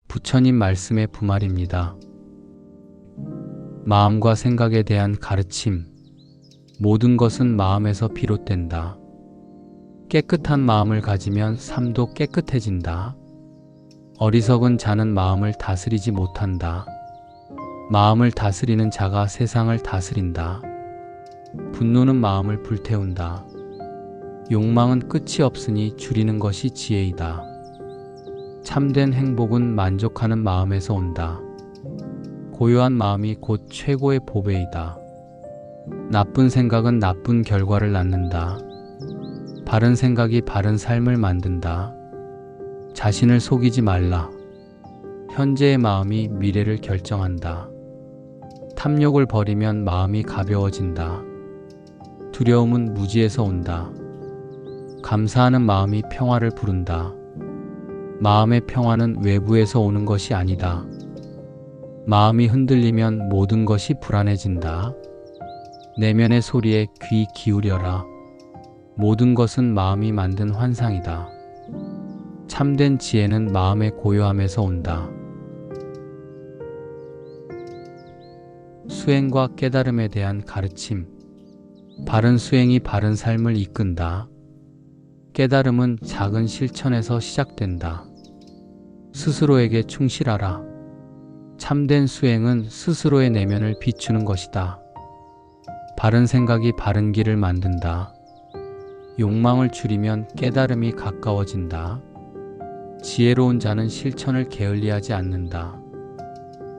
부처님 말씀의 부말입니다. 마음과 생각에 대한 가르침. 모든 것은 마음에서 비롯된다. 깨끗한 마음을 가지면 삶도 깨끗해진다. 어리석은 자는 마음을 다스리지 못한다. 마음을 다스리는 자가 세상을 다스린다. 분노는 마음을 불태운다. 욕망은 끝이 없으니 줄이는 것이 지혜이다. 참된 행복은 만족하는 마음에서 온다. 고요한 마음이 곧 최고의 보배이다. 나쁜 생각은 나쁜 결과를 낳는다. 바른 생각이 바른 삶을 만든다. 자신을 속이지 말라. 현재의 마음이 미래를 결정한다. 탐욕을 버리면 마음이 가벼워진다. 두려움은 무지에서 온다. 감사하는 마음이 평화를 부른다. 마음의 평화는 외부에서 오는 것이 아니다. 마음이 흔들리면 모든 것이 불안해진다. 내면의 소리에 귀 기울여라. 모든 것은 마음이 만든 환상이다. 참된 지혜는 마음의 고요함에서 온다. 수행과 깨달음에 대한 가르침. 바른 수행이 바른 삶을 이끈다. 깨달음은 작은 실천에서 시작된다. 스스로에게 충실하라. 참된 수행은 스스로의 내면을 비추는 것이다. 바른 생각이 바른 길을 만든다. 욕망을 줄이면 깨달음이 가까워진다. 지혜로운 자는 실천을 게을리하지 않는다.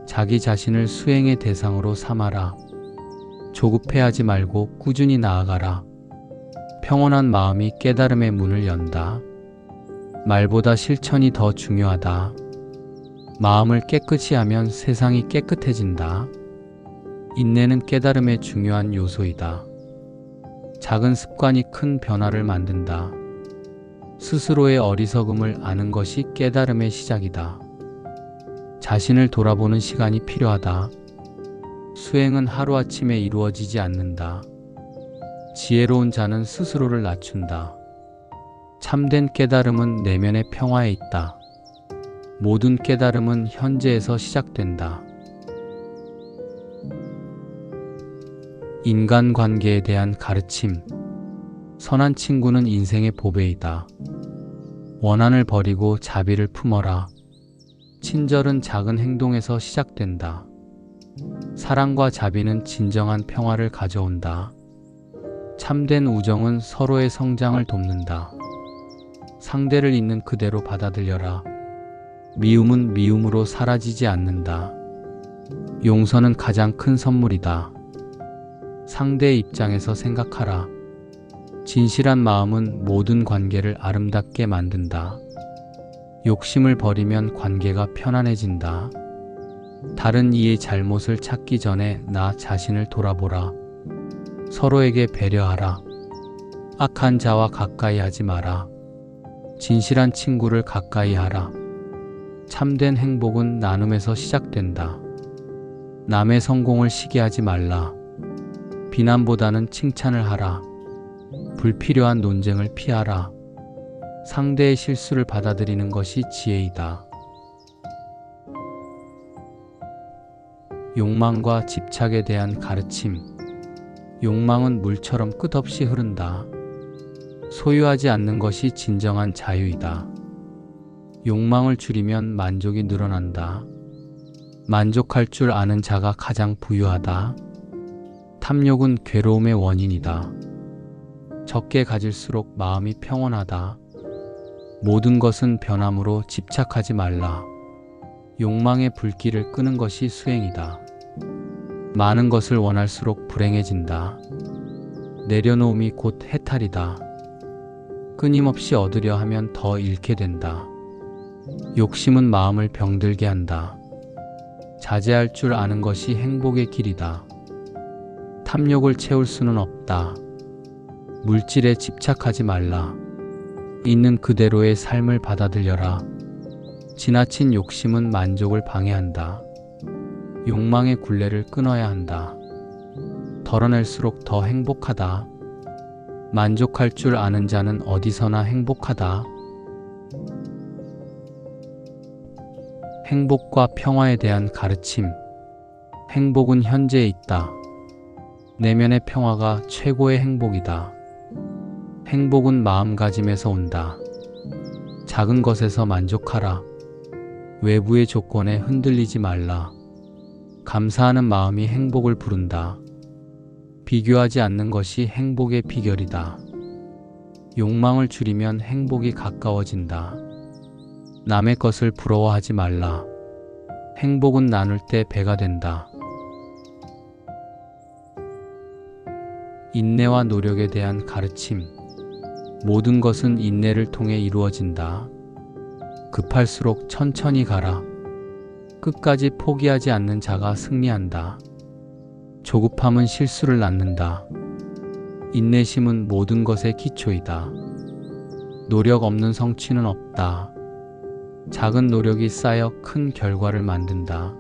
자기 자신을 수행의 대상으로 삼아라. 조급해하지 말고 꾸준히 나아가라. 평온한 마음이 깨달음의 문을 연다. 말보다 실천이 더 중요하다. 마음을 깨끗이 하면 세상이 깨끗해진다. 인내는 깨달음의 중요한 요소이다. 작은 습관이 큰 변화를 만든다. 스스로의 어리석음을 아는 것이 깨달음의 시작이다. 자신을 돌아보는 시간이 필요하다. 수행은 하루아침에 이루어지지 않는다. 지혜로운 자는 스스로를 낮춘다. 참된 깨달음은 내면의 평화에 있다. 모든 깨달음은 현재에서 시작된다. 인간관계에 대한 가르침. 선한 친구는 인생의 보배이다. 원한을 버리고 자비를 품어라. 친절은 작은 행동에서 시작된다. 사랑과 자비는 진정한 평화를 가져온다. 참된 우정은 서로의 성장을 돕는다. 상대를 있는 그대로 받아들여라. 미움은 미움으로 사라지지 않는다. 용서는 가장 큰 선물이다. 상대의 입장에서 생각하라. 진실한 마음은 모든 관계를 아름답게 만든다. 욕심을 버리면 관계가 편안해진다. 다른 이의 잘못을 찾기 전에 나 자신을 돌아보라. 서로에게 배려하라. 악한 자와 가까이 하지 마라. 진실한 친구를 가까이 하라. 참된 행복은 나눔에서 시작된다. 남의 성공을 시기하지 말라. 비난보다는 칭찬을 하라. 불필요한 논쟁을 피하라. 상대의 실수를 받아들이는 것이 지혜이다. 욕망과 집착에 대한 가르침. 욕망은 물처럼 끝없이 흐른다. 소유하지 않는 것이 진정한 자유이다. 욕망을 줄이면 만족이 늘어난다. 만족할 줄 아는 자가 가장 부유하다. 탐욕은 괴로움의 원인이다. 적게 가질수록 마음이 평온하다. 모든 것은 변함으로 집착하지 말라. 욕망의 불길을 끄는 것이 수행이다. 많은 것을 원할수록 불행해진다. 내려놓음이 곧 해탈이다. 끊임없이 얻으려 하면 더 잃게 된다. 욕심은 마음을 병들게 한다. 자제할 줄 아는 것이 행복의 길이다. 탐욕을 채울 수는 없다. 물질에 집착하지 말라. 있는 그대로의 삶을 받아들여라. 지나친 욕심은 만족을 방해한다. 욕망의 굴레를 끊어야 한다. 덜어낼수록 더 행복하다. 만족할 줄 아는 자는 어디서나 행복하다. 행복과 평화에 대한 가르침. 행복은 현재에 있다. 내면의 평화가 최고의 행복이다. 행복은 마음가짐에서 온다. 작은 것에서 만족하라. 외부의 조건에 흔들리지 말라. 감사하는 마음이 행복을 부른다. 비교하지 않는 것이 행복의 비결이다. 욕망을 줄이면 행복이 가까워진다. 남의 것을 부러워하지 말라. 행복은 나눌 때 배가 된다. 인내와 노력에 대한 가르침. 모든 것은 인내를 통해 이루어진다. 급할수록 천천히 가라. 끝까지 포기하지 않는 자가 승리한다. 조급함은 실수를 낳는다. 인내심은 모든 것의 기초이다. 노력 없는 성취는 없다. 작은 노력이 쌓여 큰 결과를 만든다.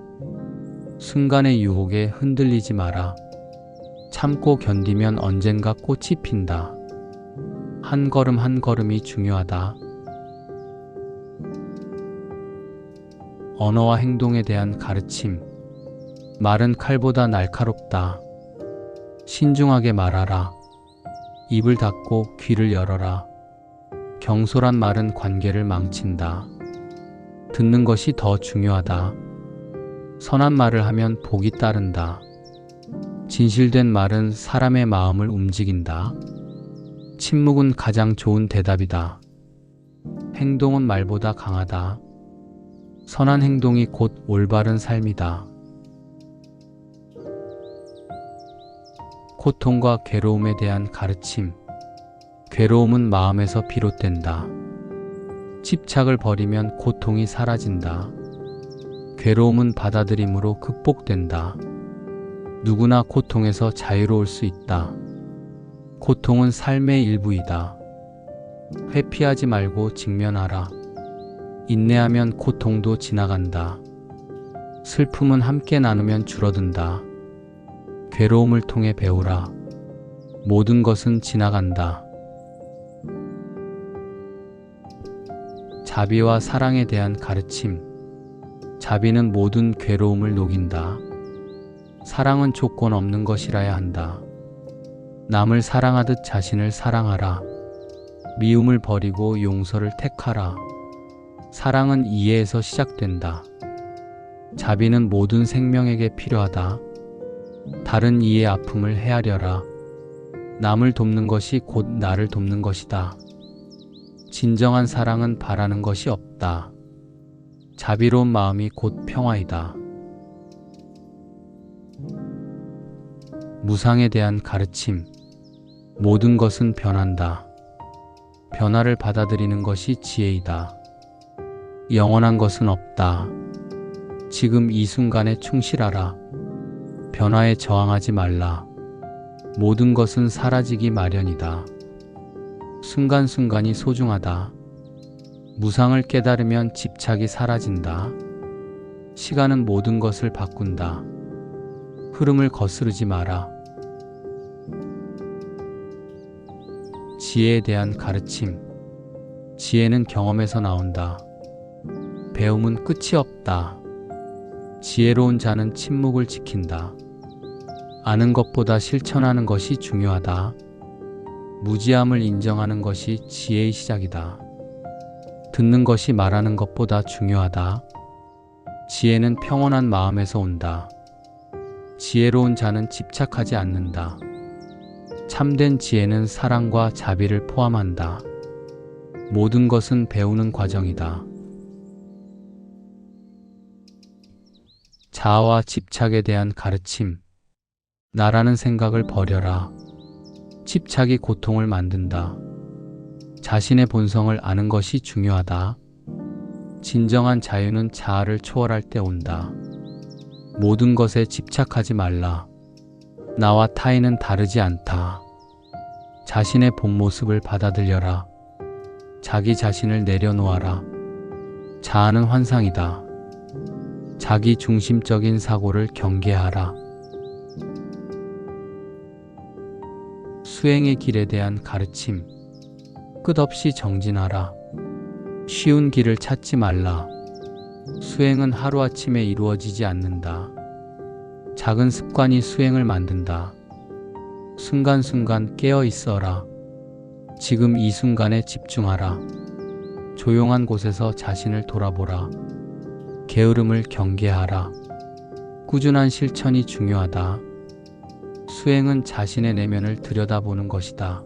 순간의 유혹에 흔들리지 마라. 참고 견디면 언젠가 꽃이 핀다. 한 걸음 한 걸음이 중요하다. 언어와 행동에 대한 가르침. 말은 칼보다 날카롭다. 신중하게 말하라. 입을 닫고 귀를 열어라. 경솔한 말은 관계를 망친다. 듣는 것이 더 중요하다. 선한 말을 하면 복이 따른다. 진실된 말은 사람의 마음을 움직인다. 침묵은 가장 좋은 대답이다. 행동은 말보다 강하다. 선한 행동이 곧 올바른 삶이다. 고통과 괴로움에 대한 가르침. 괴로움은 마음에서 비롯된다. 집착을 버리면 고통이 사라진다. 괴로움은 받아들임으로 극복된다. 누구나 고통에서 자유로울 수 있다. 고통은 삶의 일부이다. 회피하지 말고 직면하라. 인내하면 고통도 지나간다. 슬픔은 함께 나누면 줄어든다. 괴로움을 통해 배우라. 모든 것은 지나간다. 자비와 사랑에 대한 가르침. 자비는 모든 괴로움을 녹인다. 사랑은 조건 없는 것이라야 한다. 남을 사랑하듯 자신을 사랑하라. 미움을 버리고 용서를 택하라. 사랑은 이해에서 시작된다. 자비는 모든 생명에게 필요하다. 다른 이의 아픔을 헤아려라. 남을 돕는 것이 곧 나를 돕는 것이다. 진정한 사랑은 바라는 것이 없다. 자비로운 마음이 곧 평화이다. 무상에 대한 가르침. 모든 것은 변한다. 변화를 받아들이는 것이 지혜이다. 영원한 것은 없다. 지금 이 순간에 충실하라. 변화에 저항하지 말라. 모든 것은 사라지기 마련이다. 순간순간이 소중하다. 무상을 깨달으면 집착이 사라진다. 시간은 모든 것을 바꾼다. 흐름을 거스르지 마라. 지혜에 대한 가르침. 지혜는 경험에서 나온다. 배움은 끝이 없다. 지혜로운 자는 침묵을 지킨다. 아는 것보다 실천하는 것이 중요하다. 무지함을 인정하는 것이 지혜의 시작이다. 듣는 것이 말하는 것보다 중요하다. 지혜는 평온한 마음에서 온다. 지혜로운 자는 집착하지 않는다. 참된 지혜는 사랑과 자비를 포함한다. 모든 것은 배우는 과정이다. 자아와 집착에 대한 가르침. 나라는 생각을 버려라. 집착이 고통을 만든다. 자신의 본성을 아는 것이 중요하다. 진정한 자유는 자아를 초월할 때 온다. 모든 것에 집착하지 말라. 나와 타인은 다르지 않다. 자신의 본 모습을 받아들여라. 자기 자신을 내려놓아라. 자아는 환상이다. 자기 중심적인 사고를 경계하라. 수행의 길에 대한 가르침. 끝없이 정진하라. 쉬운 길을 찾지 말라. 수행은 하루아침에 이루어지지 않는다. 작은 습관이 수행을 만든다. 순간순간 깨어 있어라. 지금 이 순간에 집중하라. 조용한 곳에서 자신을 돌아보라. 게으름을 경계하라. 꾸준한 실천이 중요하다. 수행은 자신의 내면을 들여다보는 것이다.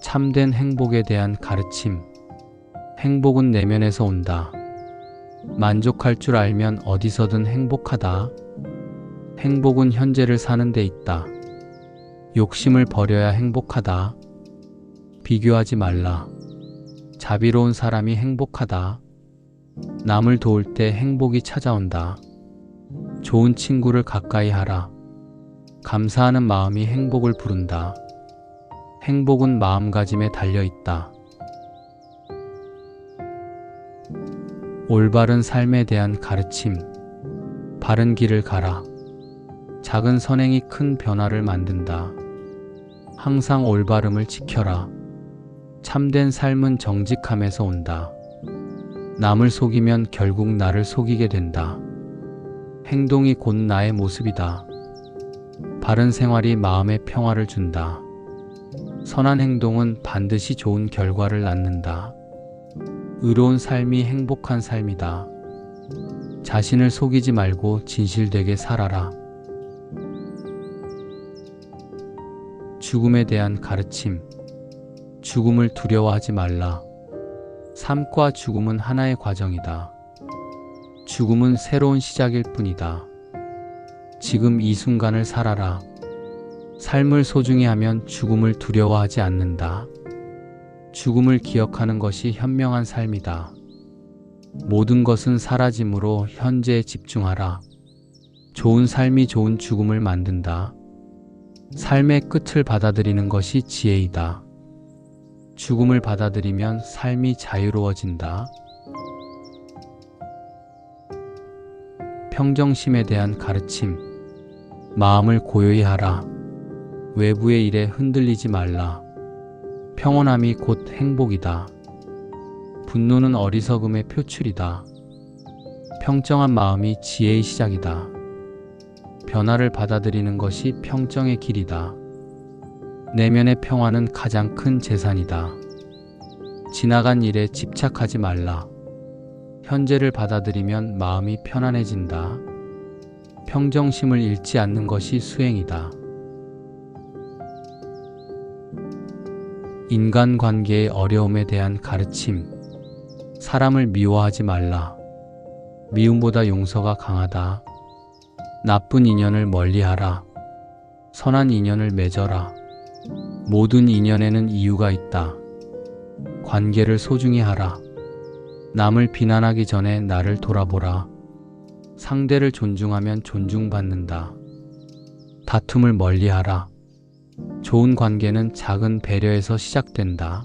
참된 행복에 대한 가르침. 행복은 내면에서 온다. 만족할 줄 알면 어디서든 행복하다. 행복은 현재를 사는 데 있다. 욕심을 버려야 행복하다. 비교하지 말라. 자비로운 사람이 행복하다. 남을 도울 때 행복이 찾아온다. 좋은 친구를 가까이 하라. 감사하는 마음이 행복을 부른다. 행복은 마음가짐에 달려 있다. 올바른 삶에 대한 가르침. 바른 길을 가라. 작은 선행이 큰 변화를 만든다. 항상 올바름을 지켜라. 참된 삶은 정직함에서 온다. 남을 속이면 결국 나를 속이게 된다. 행동이 곧 나의 모습이다. 바른 생활이 마음의 평화를 준다. 선한 행동은 반드시 좋은 결과를 낳는다. 의로운 삶이 행복한 삶이다. 자신을 속이지 말고 진실되게 살아라. 죽음에 대한 가르침. 죽음을 두려워하지 말라. 삶과 죽음은 하나의 과정이다. 죽음은 새로운 시작일 뿐이다. 지금 이 순간을 살아라. 삶을 소중히 하면 죽음을 두려워하지 않는다. 죽음을 기억하는 것이 현명한 삶이다. 모든 것은 사라짐으로 현재에 집중하라. 좋은 삶이 좋은 죽음을 만든다. 삶의 끝을 받아들이는 것이 지혜이다. 죽음을 받아들이면 삶이 자유로워진다. 평정심에 대한 가르침. 마음을 고요히 하라. 외부의 일에 흔들리지 말라. 평온함이 곧 행복이다. 분노는 어리석음의 표출이다. 평정한 마음이 지혜의 시작이다. 변화를 받아들이는 것이 평정의 길이다. 내면의 평화는 가장 큰 재산이다. 지나간 일에 집착하지 말라. 현재를 받아들이면 마음이 편안해진다. 평정심을 잃지 않는 것이 수행이다. 인간관계의 어려움에 대한 가르침. 사람을 미워하지 말라. 미움보다 용서가 강하다. 나쁜 인연을 멀리하라. 선한 인연을 맺어라. 모든 인연에는 이유가 있다. 관계를 소중히 하라. 남을 비난하기 전에 나를 돌아보라. 상대를 존중하면 존중받는다. 다툼을 멀리하라. 좋은 관계는 작은 배려에서 시작된다.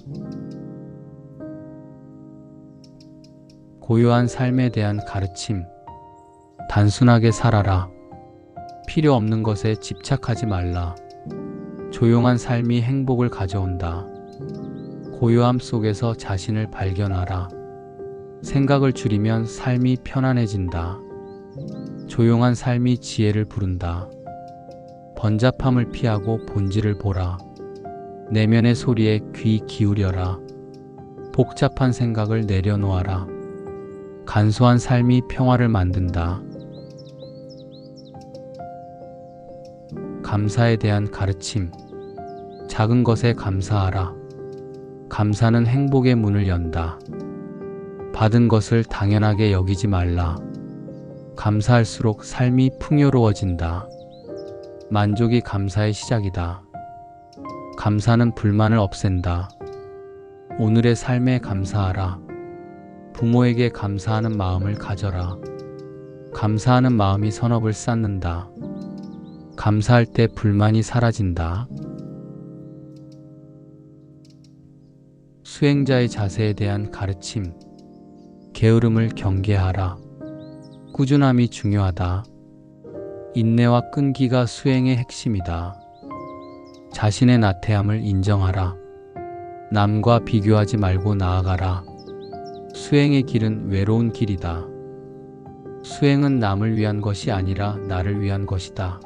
고요한 삶에 대한 가르침. 단순하게 살아라. 필요 없는 것에 집착하지 말라. 조용한 삶이 행복을 가져온다. 고요함 속에서 자신을 발견하라. 생각을 줄이면 삶이 편안해진다. 조용한 삶이 지혜를 부른다. 번잡함을 피하고 본질을 보라. 내면의 소리에 귀 기울여라. 복잡한 생각을 내려놓아라. 간소한 삶이 평화를 만든다. 감사에 대한 가르침. 작은 것에 감사하라. 감사는 행복의 문을 연다. 받은 것을 당연하게 여기지 말라. 감사할수록 삶이 풍요로워진다. 만족이 감사의 시작이다. 감사는 불만을 없앤다. 오늘의 삶에 감사하라. 부모에게 감사하는 마음을 가져라. 감사하는 마음이 선업을 쌓는다. 감사할 때 불만이 사라진다. 수행자의 자세에 대한 가르침. 게으름을 경계하라. 꾸준함이 중요하다. 인내와 끈기가 수행의 핵심이다. 자신의 나태함을 인정하라. 남과 비교하지 말고 나아가라. 수행의 길은 외로운 길이다. 수행은 남을 위한 것이 아니라 나를 위한 것이다.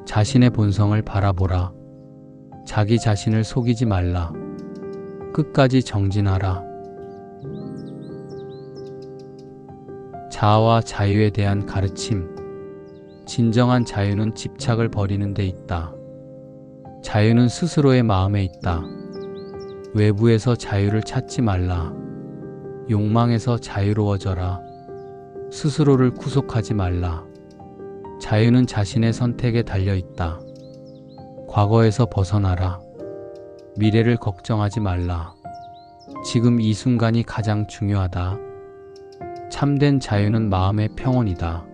자신의 본성을 바라보라. 자기 자신을 속이지 말라. 끝까지 정진하라. 자아와 자유에 대한 가르침. 진정한 자유는 집착을 버리는 데 있다. 자유는 스스로의 마음에 있다. 외부에서 자유를 찾지 말라. 욕망에서 자유로워져라. 스스로를 구속하지 말라. 자유는 자신의 선택에 달려 있다. 과거에서 벗어나라. 미래를 걱정하지 말라. 지금 이 순간이 가장 중요하다. 참된 자유는 마음의 평온이다.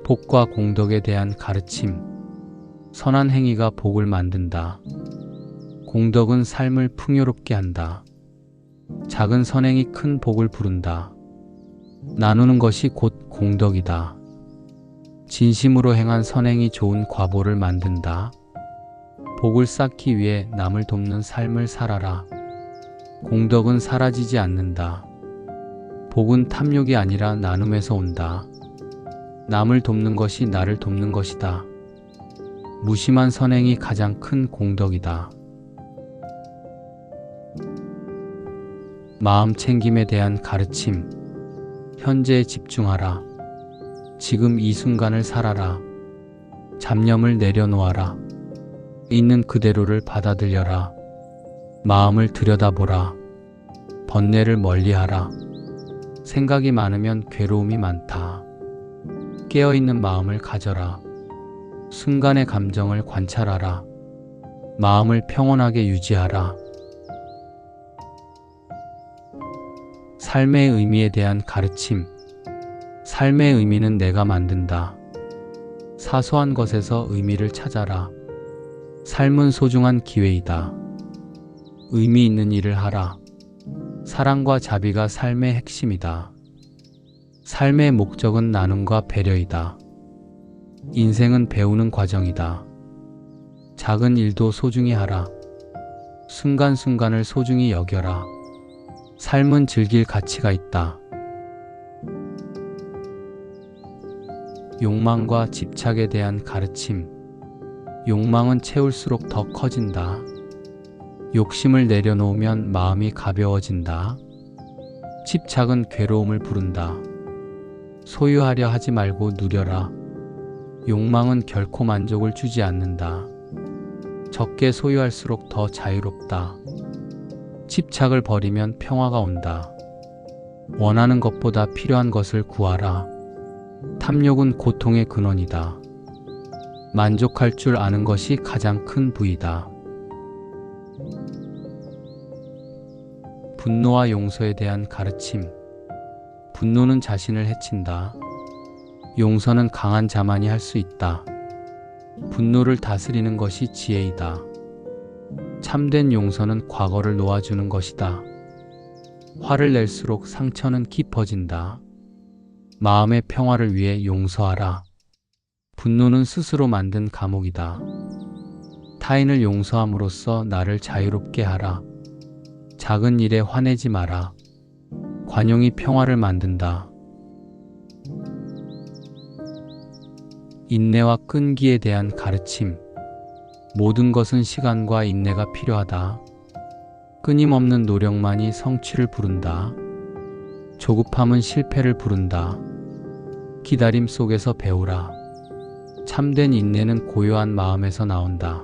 복과 공덕에 대한 가르침. 선한 행위가 복을 만든다. 공덕은 삶을 풍요롭게 한다. 작은 선행이 큰 복을 부른다. 나누는 것이 곧 공덕이다. 진심으로 행한 선행이 좋은 과보를 만든다. 복을 쌓기 위해 남을 돕는 삶을 살아라. 공덕은 사라지지 않는다. 복은 탐욕이 아니라 나눔에서 온다. 남을 돕는 것이 나를 돕는 것이다. 무심한 선행이 가장 큰 공덕이다. 마음 챙김에 대한 가르침. 현재에 집중하라. 지금 이 순간을 살아라. 잡념을 내려놓아라. 있는 그대로를 받아들여라. 마음을 들여다보라. 번뇌를 멀리하라. 생각이 많으면 괴로움이 많다. 깨어있는 마음을 가져라. 순간의 감정을 관찰하라. 마음을 평온하게 유지하라. 삶의 의미에 대한 가르침. 삶의 의미는 내가 만든다. 사소한 것에서 의미를 찾아라. 삶은 소중한 기회이다. 의미 있는 일을 하라. 사랑과 자비가 삶의 핵심이다. 삶의 목적은 나눔과 배려이다. 인생은 배우는 과정이다. 작은 일도 소중히 하라. 순간순간을 소중히 여겨라. 삶은 즐길 가치가 있다. 욕망과 집착에 대한 가르침. 욕망은 채울수록 더 커진다. 욕심을 내려놓으면 마음이 가벼워진다. 집착은 괴로움을 부른다. 소유하려 하지 말고 누려라. 욕망은 결코 만족을 주지 않는다. 적게 소유할수록 더 자유롭다. 집착을 버리면 평화가 온다. 원하는 것보다 필요한 것을 구하라. 탐욕은 고통의 근원이다. 만족할 줄 아는 것이 가장 큰 부이다. 분노와 용서에 대한 가르침. 분노는 자신을 해친다. 용서는 강한 자만이 할 수 있다. 분노를 다스리는 것이 지혜이다. 참된 용서는 과거를 놓아주는 것이다. 화를 낼수록 상처는 깊어진다. 마음의 평화를 위해 용서하라. 분노는 스스로 만든 감옥이다. 타인을 용서함으로써 나를 자유롭게 하라. 작은 일에 화내지 마라. 관용이 평화를 만든다. 인내와 끈기에 대한 가르침. 모든 것은 시간과 인내가 필요하다. 끊임없는 노력만이 성취를 부른다. 조급함은 실패를 부른다. 기다림 속에서 배우라. 참된 인내는 고요한 마음에서 나온다.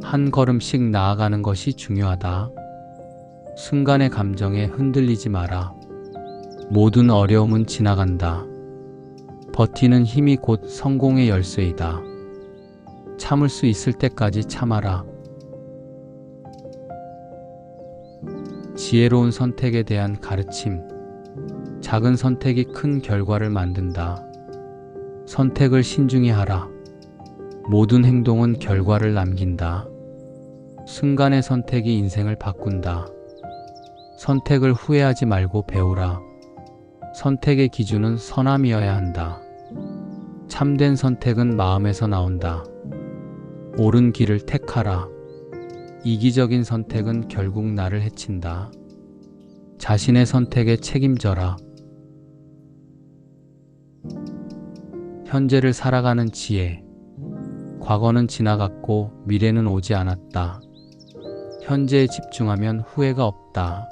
한 걸음씩 나아가는 것이 중요하다. 순간의 감정에 흔들리지 마라. 모든 어려움은 지나간다. 버티는 힘이 곧 성공의 열쇠이다. 참을 수 있을 때까지 참아라. 지혜로운 선택에 대한 가르침. 작은 선택이 큰 결과를 만든다. 선택을 신중히 하라. 모든 행동은 결과를 남긴다. 순간의 선택이 인생을 바꾼다. 선택을 후회하지 말고 배우라. 선택의 기준은 선함이어야 한다. 참된 선택은 마음에서 나온다. 옳은 길을 택하라. 이기적인 선택은 결국 나를 해친다. 자신의 선택에 책임져라. 현재를 살아가는 지혜. 과거는 지나갔고 미래는 오지 않았다. 현재에 집중하면 후회가 없다.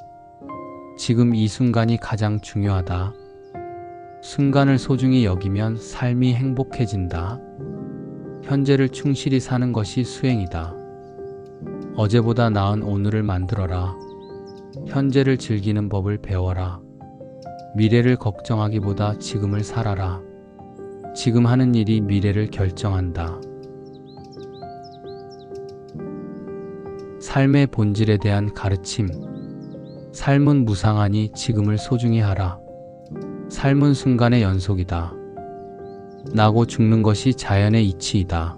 지금 이 순간이 가장 중요하다. 순간을 소중히 여기면 삶이 행복해진다. 현재를 충실히 사는 것이 수행이다. 어제보다 나은 오늘을 만들어라. 현재를 즐기는 법을 배워라. 미래를 걱정하기보다 지금을 살아라. 지금 하는 일이 미래를 결정한다. 삶의 본질에 대한 가르침. 삶은 무상하니 지금을 소중히 하라. 삶은 순간의 연속이다. 나고 죽는 것이 자연의 이치이다.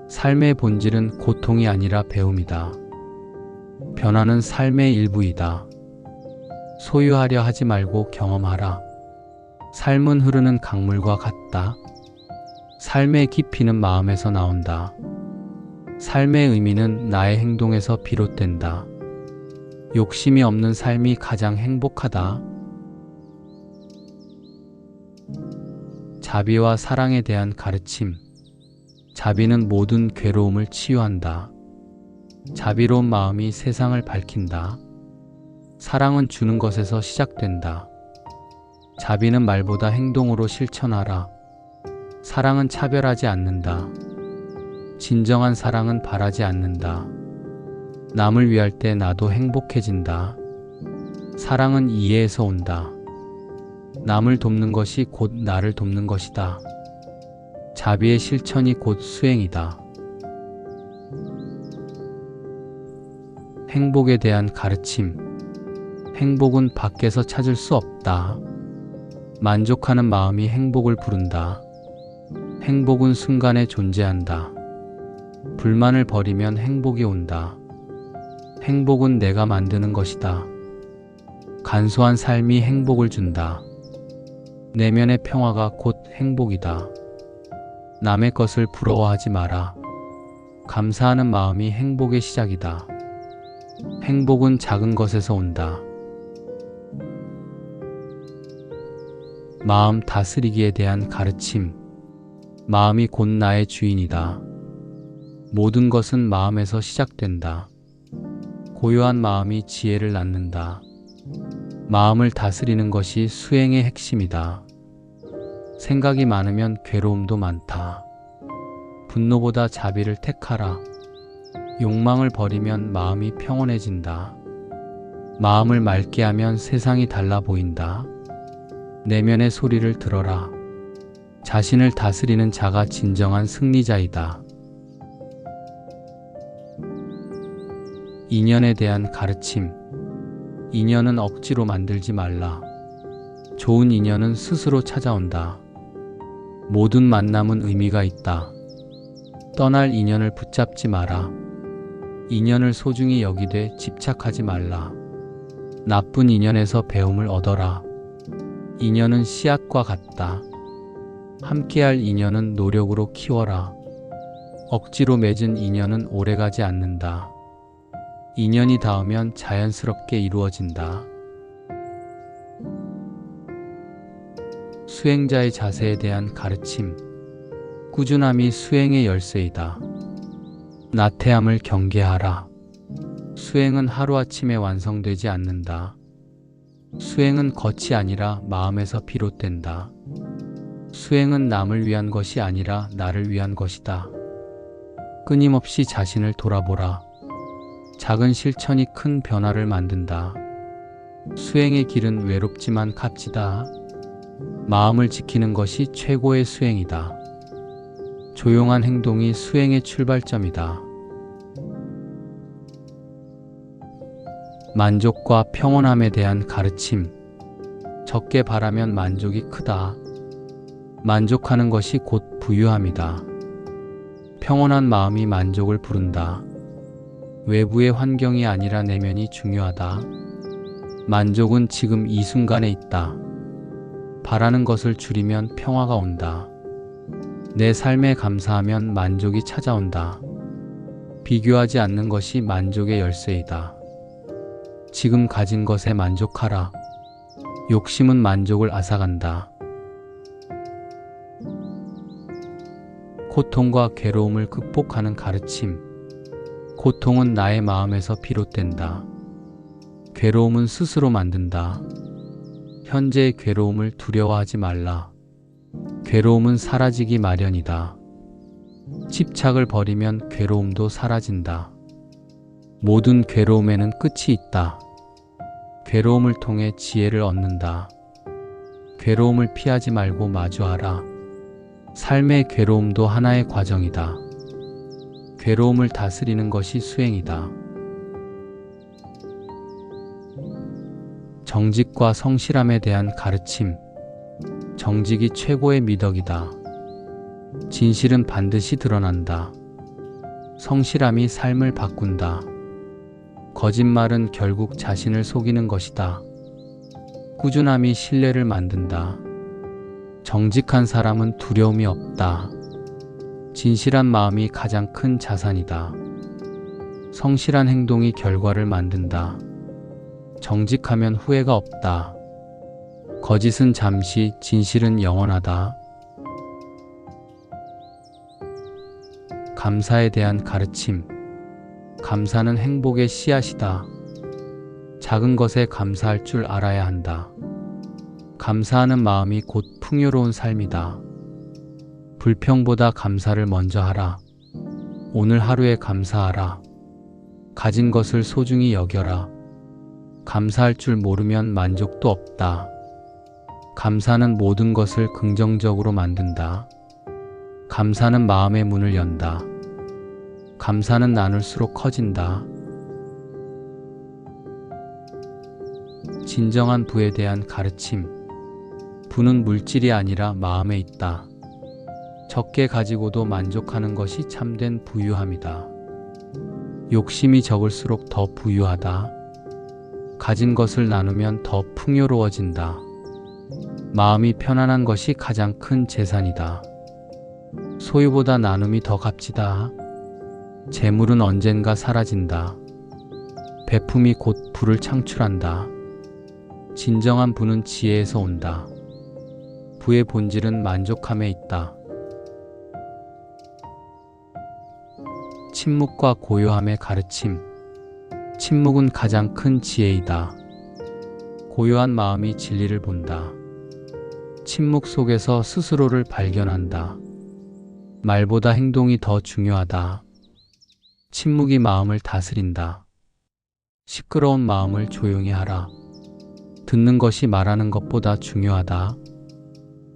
삶의 본질은 고통이 아니라 배움이다. 변화는 삶의 일부이다. 소유하려 하지 말고 경험하라. 삶은 흐르는 강물과 같다. 삶의 깊이는 마음에서 나온다. 삶의 의미는 나의 행동에서 비롯된다. 욕심이 없는 삶이 가장 행복하다. 자비와 사랑에 대한 가르침. 자비는 모든 괴로움을 치유한다. 자비로운 마음이 세상을 밝힌다. 사랑은 주는 것에서 시작된다. 자비는 말보다 행동으로 실천하라. 사랑은 차별하지 않는다. 진정한 사랑은 바라지 않는다. 남을 위할 때 나도 행복해진다. 사랑은 이해에서 온다. 남을 돕는 것이 곧 나를 돕는 것이다. 자비의 실천이 곧 수행이다. 행복에 대한 가르침. 행복은 밖에서 찾을 수 없다. 만족하는 마음이 행복을 부른다. 행복은 순간에 존재한다. 불만을 버리면 행복이 온다. 행복은 내가 만드는 것이다. 간소한 삶이 행복을 준다. 내면의 평화가 곧 행복이다. 남의 것을 부러워하지 마라. 감사하는 마음이 행복의 시작이다. 행복은 작은 것에서 온다. 마음 다스리기에 대한 가르침. 마음이 곧 나의 주인이다. 모든 것은 마음에서 시작된다. 고요한 마음이 지혜를 낳는다. 마음을 다스리는 것이 수행의 핵심이다. 생각이 많으면 괴로움도 많다. 분노보다 자비를 택하라. 욕망을 버리면 마음이 평온해진다. 마음을 맑게 하면 세상이 달라 보인다. 내면의 소리를 들어라. 자신을 다스리는 자가 진정한 승리자이다. 인연에 대한 가르침. 인연은 억지로 만들지 말라. 좋은 인연은 스스로 찾아온다. 모든 만남은 의미가 있다. 떠날 인연을 붙잡지 마라. 인연을 소중히 여기되 집착하지 말라. 나쁜 인연에서 배움을 얻어라. 인연은 씨앗과 같다. 함께할 인연은 노력으로 키워라. 억지로 맺은 인연은 오래가지 않는다. 인연이 닿으면 자연스럽게 이루어진다. 수행자의 자세에 대한 가르침. 꾸준함이 수행의 열쇠이다. 나태함을 경계하라. 수행은 하루아침에 완성되지 않는다. 수행은 겉이 아니라 마음에서 비롯된다. 수행은 남을 위한 것이 아니라 나를 위한 것이다. 끊임없이 자신을 돌아보라. 작은 실천이 큰 변화를 만든다. 수행의 길은 외롭지만 값지다. 마음을 지키는 것이 최고의 수행이다. 조용한 행동이 수행의 출발점이다. 만족과 평온함에 대한 가르침. 적게 바라면 만족이 크다. 만족하는 것이 곧 부유함이다. 평온한 마음이 만족을 부른다. 외부의 환경이 아니라 내면이 중요하다. 만족은 지금 이 순간에 있다. 바라는 것을 줄이면 평화가 온다. 내 삶에 감사하면 만족이 찾아온다. 비교하지 않는 것이 만족의 열쇠이다. 지금 가진 것에 만족하라. 욕심은 만족을 앗아간다. 고통과 괴로움을 극복하는 가르침. 고통은 나의 마음에서 비롯된다. 괴로움은 스스로 만든다. 현재의 괴로움을 두려워하지 말라. 괴로움은 사라지기 마련이다. 집착을 버리면 괴로움도 사라진다. 모든 괴로움에는 끝이 있다. 괴로움을 통해 지혜를 얻는다. 괴로움을 피하지 말고 마주하라. 삶의 괴로움도 하나의 과정이다. 괴로움을 다스리는 것이 수행이다. 정직과 성실함에 대한 가르침. 정직이 최고의 미덕이다. 진실은 반드시 드러난다. 성실함이 삶을 바꾼다. 거짓말은 결국 자신을 속이는 것이다. 꾸준함이 신뢰를 만든다. 정직한 사람은 두려움이 없다. 진실한 마음이 가장 큰 자산이다. 성실한 행동이 결과를 만든다. 정직하면 후회가 없다. 거짓은 잠시, 진실은 영원하다. 감사에 대한 가르침. 감사는 행복의 씨앗이다. 작은 것에 감사할 줄 알아야 한다. 감사하는 마음이 곧 풍요로운 삶이다. 불평보다 감사를 먼저 하라. 오늘 하루에 감사하라. 가진 것을 소중히 여겨라. 감사할 줄 모르면 만족도 없다. 감사는 모든 것을 긍정적으로 만든다. 감사는 마음의 문을 연다. 감사는 나눌수록 커진다. 진정한 부에 대한 가르침. 부는 물질이 아니라 마음에 있다. 적게 가지고도 만족하는 것이 참된 부유함이다. 욕심이 적을수록 더 부유하다. 가진 것을 나누면 더 풍요로워진다. 마음이 편안한 것이 가장 큰 재산이다. 소유보다 나눔이 더 값지다. 재물은 언젠가 사라진다. 베품이 곧 부를 창출한다. 진정한 부는 지혜에서 온다. 부의 본질은 만족함에 있다. 침묵과 고요함의 가르침. 침묵은 가장 큰 지혜이다. 고요한 마음이 진리를 본다. 침묵 속에서 스스로를 발견한다. 말보다 행동이 더 중요하다. 침묵이 마음을 다스린다. 시끄러운 마음을 조용히 하라. 듣는 것이 말하는 것보다 중요하다.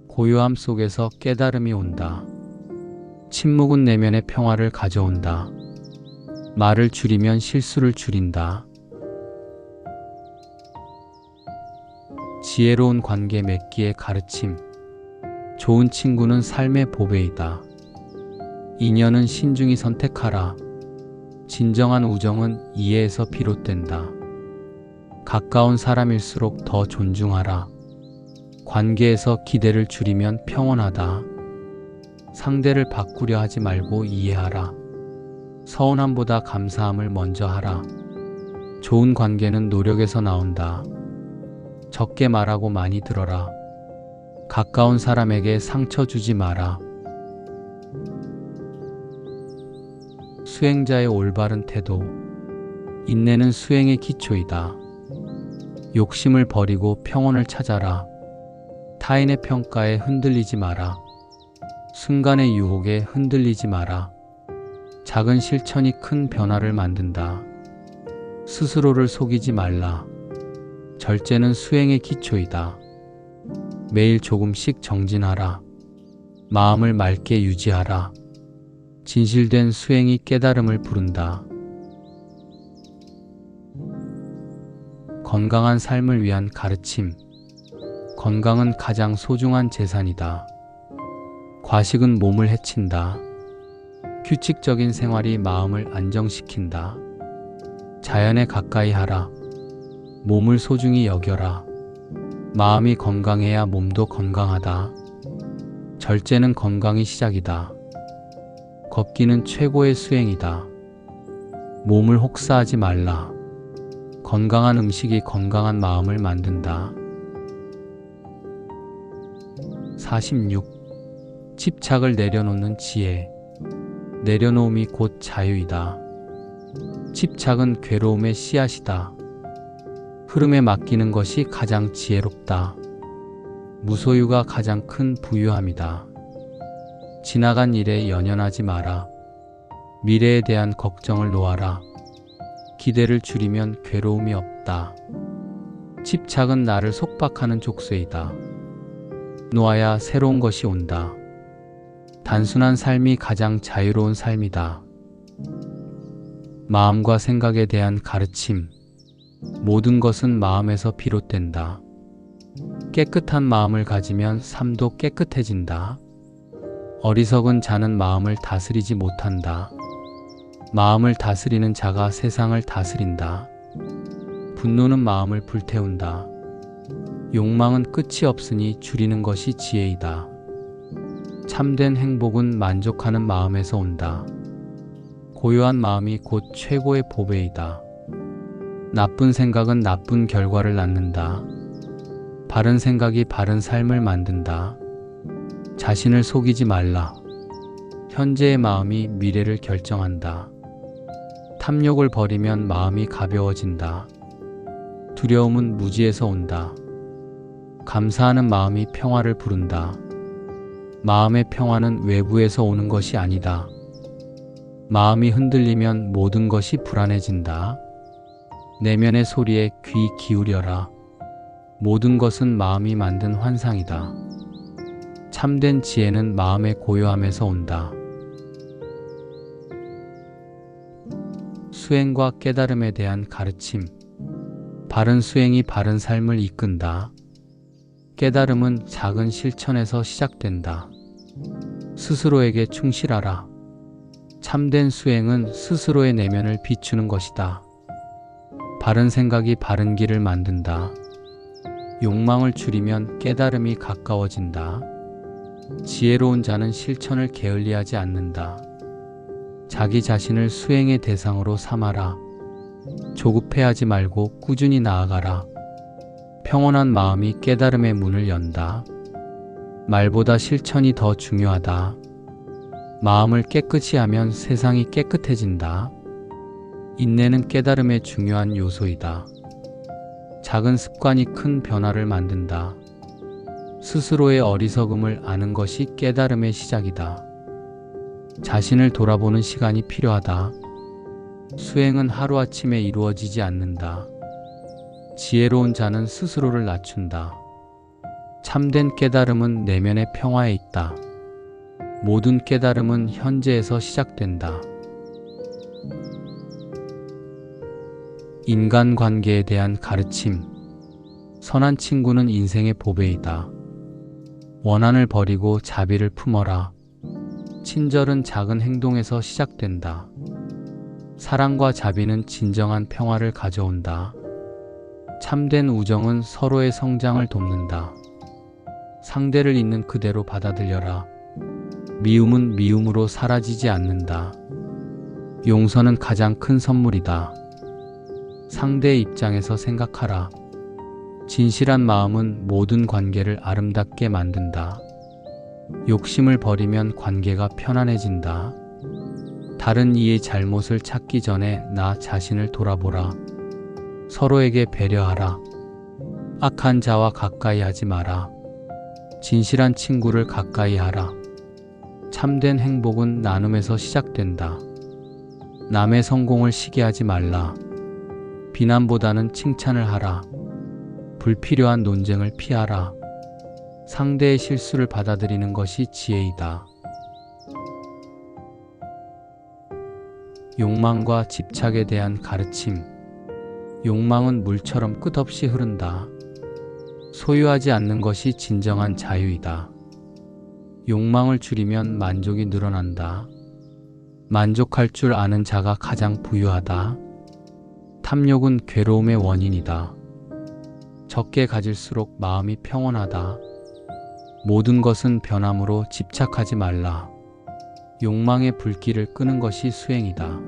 고요함 속에서 깨달음이 온다. 침묵은 내면의 평화를 가져온다. 말을 줄이면 실수를 줄인다. 지혜로운 관계 맺기의 가르침. 좋은 친구는 삶의 보배이다. 인연은 신중히 선택하라. 진정한 우정은 이해에서 비롯된다. 가까운 사람일수록 더 존중하라. 관계에서 기대를 줄이면 평온하다. 상대를 바꾸려 하지 말고 이해하라. 서운함보다 감사함을 먼저 하라. 좋은 관계는 노력에서 나온다. 적게 말하고 많이 들어라. 가까운 사람에게 상처 주지 마라. 수행자의 올바른 태도. 인내는 수행의 기초이다. 욕심을 버리고 평온을 찾아라. 타인의 평가에 흔들리지 마라. 순간의 유혹에 흔들리지 마라. 작은 실천이 큰 변화를 만든다. 스스로를 속이지 말라. 절제는 수행의 기초이다. 매일 조금씩 정진하라. 마음을 맑게 유지하라. 진실된 수행이 깨달음을 부른다. 건강한 삶을 위한 가르침. 건강은 가장 소중한 재산이다. 과식은 몸을 해친다. 규칙적인 생활이 마음을 안정시킨다. 자연에 가까이 하라. 몸을 소중히 여겨라. 마음이 건강해야 몸도 건강하다. 절제는 건강이 시작이다. 걷기는 최고의 수행이다. 몸을 혹사하지 말라. 건강한 음식이 건강한 마음을 만든다. 46. 집착을 내려놓는 지혜. 내려놓음이 곧 자유이다. 집착은 괴로움의 씨앗이다. 흐름에 맡기는 것이 가장 지혜롭다. 무소유가 가장 큰 부유함이다. 지나간 일에 연연하지 마라. 미래에 대한 걱정을 놓아라. 기대를 줄이면 괴로움이 없다. 집착은 나를 속박하는 족쇄이다. 놓아야 새로운 것이 온다. 단순한 삶이 가장 자유로운 삶이다. 마음과 생각에 대한 가르침. 모든 것은 마음에서 비롯된다. 깨끗한 마음을 가지면 삶도 깨끗해진다. 어리석은 자는 마음을 다스리지 못한다. 마음을 다스리는 자가 세상을 다스린다. 분노는 마음을 불태운다. 욕망은 끝이 없으니 줄이는 것이 지혜이다. 참된 행복은 만족하는 마음에서 온다. 고요한 마음이 곧 최고의 보배이다. 나쁜 생각은 나쁜 결과를 낳는다. 바른 생각이 바른 삶을 만든다. 자신을 속이지 말라. 현재의 마음이 미래를 결정한다. 탐욕을 버리면 마음이 가벼워진다. 두려움은 무지에서 온다. 감사하는 마음이 평화를 부른다. 마음의 평화는 외부에서 오는 것이 아니다. 마음이 흔들리면 모든 것이 불안해진다. 내면의 소리에 귀 기울여라. 모든 것은 마음이 만든 환상이다. 참된 지혜는 마음의 고요함에서 온다. 수행과 깨달음에 대한 가르침. 바른 수행이 바른 삶을 이끈다. 깨달음은 작은 실천에서 시작된다. 스스로에게 충실하라. 참된 수행은 스스로의 내면을 비추는 것이다. 바른 생각이 바른 길을 만든다. 욕망을 줄이면 깨달음이 가까워진다. 지혜로운 자는 실천을 게을리하지 않는다. 자기 자신을 수행의 대상으로 삼아라. 조급해하지 말고 꾸준히 나아가라. 평온한 마음이 깨달음의 문을 연다. 말보다 실천이 더 중요하다. 마음을 깨끗이 하면 세상이 깨끗해진다. 인내는 깨달음의 중요한 요소이다. 작은 습관이 큰 변화를 만든다. 스스로의 어리석음을 아는 것이 깨달음의 시작이다. 자신을 돌아보는 시간이 필요하다. 수행은 하루아침에 이루어지지 않는다. 지혜로운 자는 스스로를 낮춘다. 참된 깨달음은 내면의 평화에 있다. 모든 깨달음은 현재에서 시작된다. 인간관계에 대한 가르침. 선한 친구는 인생의 보배이다. 원한을 버리고 자비를 품어라. 친절은 작은 행동에서 시작된다. 사랑과 자비는 진정한 평화를 가져온다. 참된 우정은 서로의 성장을 돕는다. 상대를 있는 그대로 받아들여라. 미움은 미움으로 사라지지 않는다. 용서는 가장 큰 선물이다. 상대의 입장에서 생각하라. 진실한 마음은 모든 관계를 아름답게 만든다. 욕심을 버리면 관계가 편안해진다. 다른 이의 잘못을 찾기 전에 나 자신을 돌아보라. 서로에게 배려하라. 악한 자와 가까이 하지 마라. 진실한 친구를 가까이 하라. 참된 행복은 나눔에서 시작된다. 남의 성공을 시기하지 말라. 비난보다는 칭찬을 하라. 불필요한 논쟁을 피하라. 상대의 실수를 받아들이는 것이 지혜이다. 욕망과 집착에 대한 가르침. 욕망은 물처럼 끝없이 흐른다. 소유하지 않는 것이 진정한 자유이다. 욕망을 줄이면 만족이 늘어난다. 만족할 줄 아는 자가 가장 부유하다. 탐욕은 괴로움의 원인이다. 적게 가질수록 마음이 평온하다. 모든 것은 변함으로 집착하지 말라. 욕망의 불길을 끄는 것이 수행이다.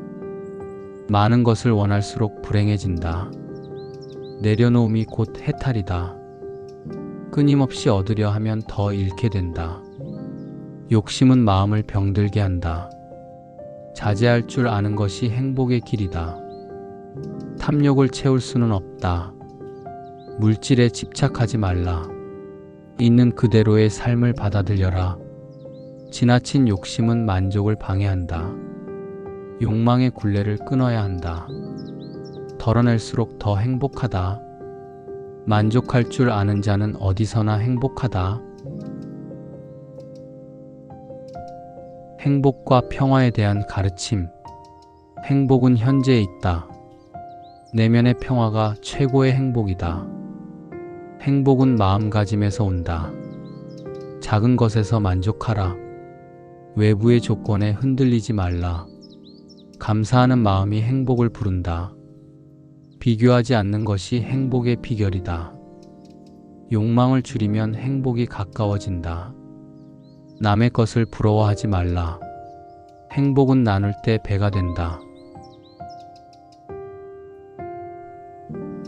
많은 것을 원할수록 불행해진다. 내려놓음이 곧 해탈이다. 끊임없이 얻으려 하면 더 잃게 된다. 욕심은 마음을 병들게 한다. 자제할 줄 아는 것이 행복의 길이다. 탐욕을 채울 수는 없다. 물질에 집착하지 말라. 있는 그대로의 삶을 받아들여라. 지나친 욕심은 만족을 방해한다. 욕망의 굴레를 끊어야 한다. 덜어낼수록 더 행복하다. 만족할 줄 아는 자는 어디서나 행복하다. 행복과 평화에 대한 가르침. 행복은 현재에 있다. 내면의 평화가 최고의 행복이다. 행복은 마음가짐에서 온다. 작은 것에서 만족하라. 외부의 조건에 흔들리지 말라. 감사하는 마음이 행복을 부른다. 비교하지 않는 것이 행복의 비결이다. 욕망을 줄이면 행복이 가까워진다. 남의 것을 부러워하지 말라. 행복은 나눌 때 배가 된다.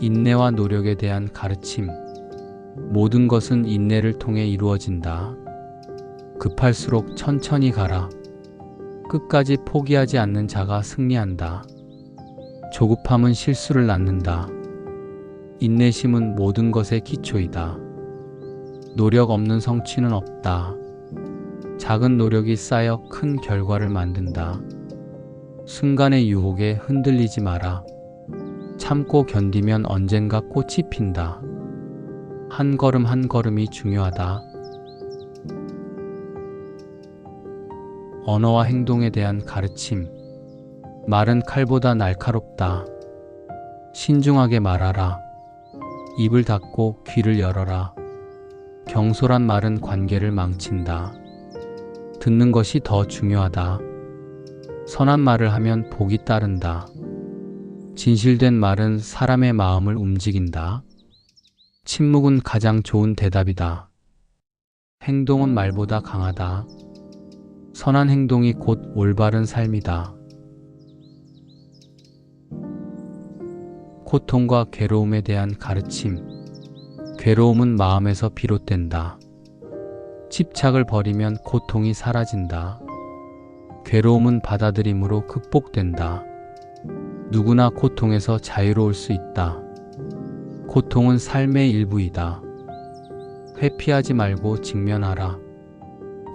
인내와 노력에 대한 가르침. 모든 것은 인내를 통해 이루어진다. 급할수록 천천히 가라. 끝까지 포기하지 않는 자가 승리한다. 조급함은 실수를 낳는다. 인내심은 모든 것의 기초이다. 노력 없는 성취는 없다. 작은 노력이 쌓여 큰 결과를 만든다. 순간의 유혹에 흔들리지 마라. 참고 견디면 언젠가 꽃이 핀다. 한 걸음 한 걸음이 중요하다. 언어와 행동에 대한 가르침. 말은 칼보다 날카롭다. 신중하게 말하라. 입을 닫고 귀를 열어라. 경솔한 말은 관계를 망친다. 듣는 것이 더 중요하다. 선한 말을 하면 복이 따른다. 진실된 말은 사람의 마음을 움직인다. 침묵은 가장 좋은 대답이다. 행동은 말보다 강하다. 선한 행동이 곧 올바른 삶이다. 고통과 괴로움에 대한 가르침. 괴로움은 마음에서 비롯된다. 집착을 버리면 고통이 사라진다. 괴로움은 받아들임으로 극복된다. 누구나 고통에서 자유로울 수 있다. 고통은 삶의 일부이다. 회피하지 말고 직면하라.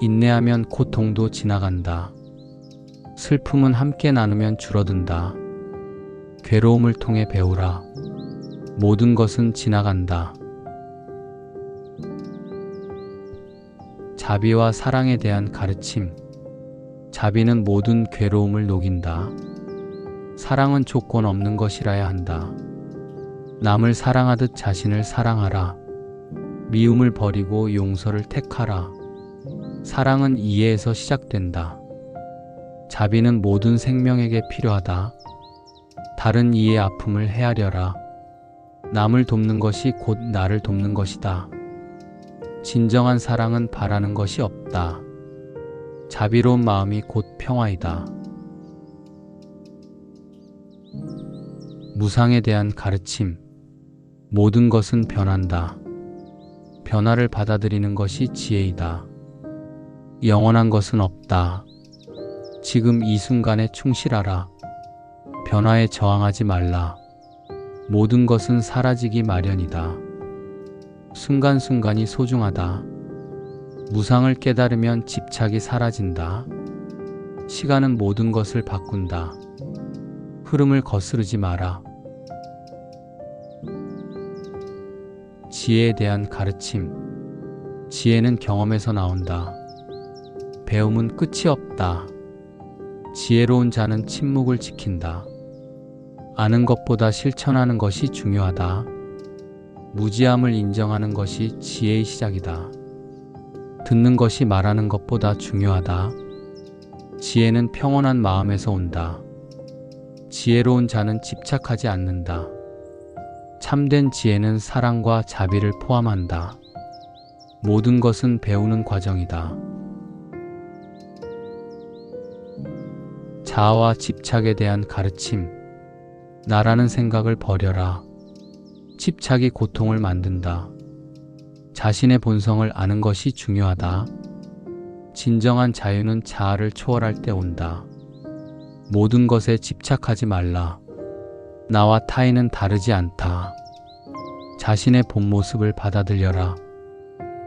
인내하면 고통도 지나간다. 슬픔은 함께 나누면 줄어든다. 괴로움을 통해 배우라. 모든 것은 지나간다. 자비와 사랑에 대한 가르침. 자비는 모든 괴로움을 녹인다. 사랑은 조건 없는 것이라야 한다. 남을 사랑하듯 자신을 사랑하라. 미움을 버리고 용서를 택하라. 사랑은 이해에서 시작된다. 자비는 모든 생명에게 필요하다. 다른 이의 아픔을 헤아려라. 남을 돕는 것이 곧 나를 돕는 것이다. 진정한 사랑은 바라는 것이 없다. 자비로운 마음이 곧 평화이다. 무상에 대한 가르침. 모든 것은 변한다. 변화를 받아들이는 것이 지혜이다. 영원한 것은 없다. 지금 이 순간에 충실하라. 변화에 저항하지 말라. 모든 것은 사라지기 마련이다. 순간순간이 소중하다. 무상을 깨달으면 집착이 사라진다. 시간은 모든 것을 바꾼다. 흐름을 거스르지 마라. 지혜에 대한 가르침. 지혜는 경험에서 나온다. 배움은 끝이 없다. 지혜로운 자는 침묵을 지킨다. 아는 것보다 실천하는 것이 중요하다. 무지함을 인정하는 것이 지혜의 시작이다. 듣는 것이 말하는 것보다 중요하다. 지혜는 평온한 마음에서 온다. 지혜로운 자는 집착하지 않는다. 참된 지혜는 사랑과 자비를 포함한다. 모든 것은 배우는 과정이다. 자아와 집착에 대한 가르침. 나라는 생각을 버려라. 집착이 고통을 만든다. 자신의 본성을 아는 것이 중요하다. 진정한 자유는 자아를 초월할 때 온다. 모든 것에 집착하지 말라. 나와 타인은 다르지 않다. 자신의 본 모습을 받아들여라.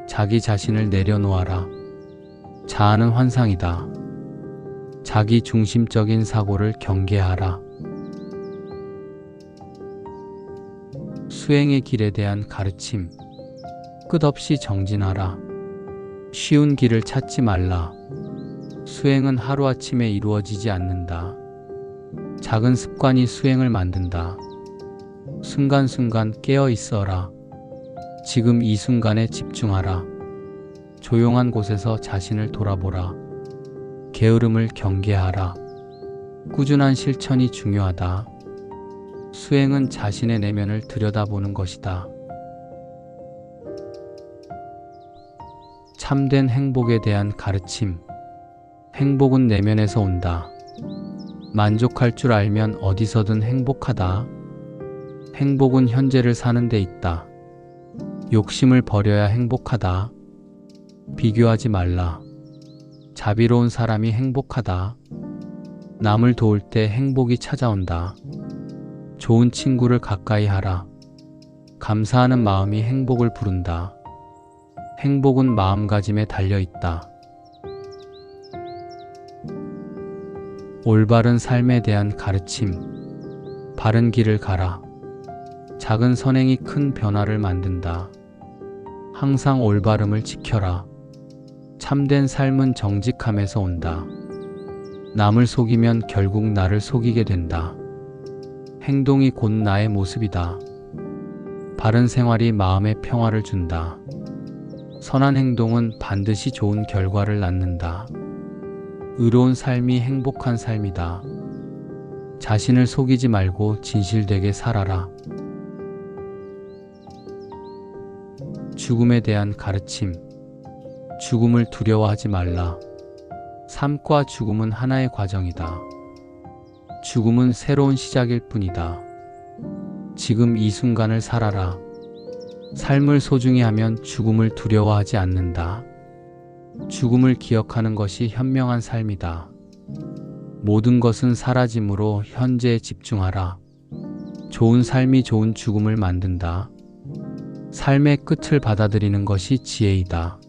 자기 자신을 내려놓아라. 자아는 환상이다. 자기 중심적인 사고를 경계하라. 수행의 길에 대한 가르침. 끝없이 정진하라. 쉬운 길을 찾지 말라. 수행은 하루아침에 이루어지지 않는다. 작은 습관이 수행을 만든다. 순간순간 깨어 있어라. 지금 이 순간에 집중하라. 조용한 곳에서 자신을 돌아보라. 게으름을 경계하라. 꾸준한 실천이 중요하다. 수행은 자신의 내면을 들여다보는 것이다. 참된 행복에 대한 가르침. 행복은 내면에서 온다. 만족할 줄 알면 어디서든 행복하다. 행복은 현재를 사는 데 있다. 욕심을 버려야 행복하다. 비교하지 말라. 자비로운 사람이 행복하다. 남을 도울 때 행복이 찾아온다. 좋은 친구를 가까이 하라. 감사하는 마음이 행복을 부른다. 행복은 마음가짐에 달려 있다. 올바른 삶에 대한 가르침. 바른 길을 가라. 작은 선행이 큰 변화를 만든다. 항상 올바름을 지켜라. 참된 삶은 정직함에서 온다. 남을 속이면 결국 나를 속이게 된다. 행동이 곧 나의 모습이다. 바른 생활이 마음에 평화를 준다. 선한 행동은 반드시 좋은 결과를 낳는다. 의로운 삶이 행복한 삶이다. 자신을 속이지 말고 진실되게 살아라. 죽음에 대한 가르침. 죽음을 두려워하지 말라. 삶과 죽음은 하나의 과정이다. 죽음은 새로운 시작일 뿐이다. 지금 이 순간을 살아라. 삶을 소중히 하면 죽음을 두려워하지 않는다. 죽음을 기억하는 것이 현명한 삶이다. 모든 것은 사라짐으로 현재에 집중하라. 좋은 삶이 좋은 죽음을 만든다. 삶의 끝을 받아들이는 것이 지혜이다.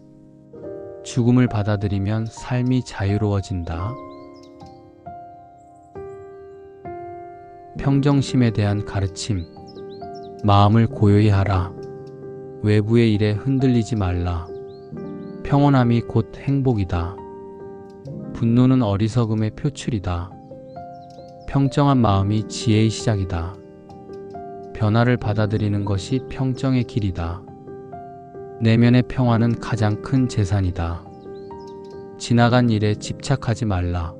죽음을 받아들이면 삶이 자유로워진다. 평정심에 대한 가르침. 마음을 고요히 하라. 외부의 일에 흔들리지 말라. 평온함이 곧 행복이다. 분노는 어리석음의 표출이다. 평정한 마음이 지혜의 시작이다. 변화를 받아들이는 것이 평정의 길이다. 내면의 평화는 가장 큰 재산이다. 지나간 일에 집착하지 말라.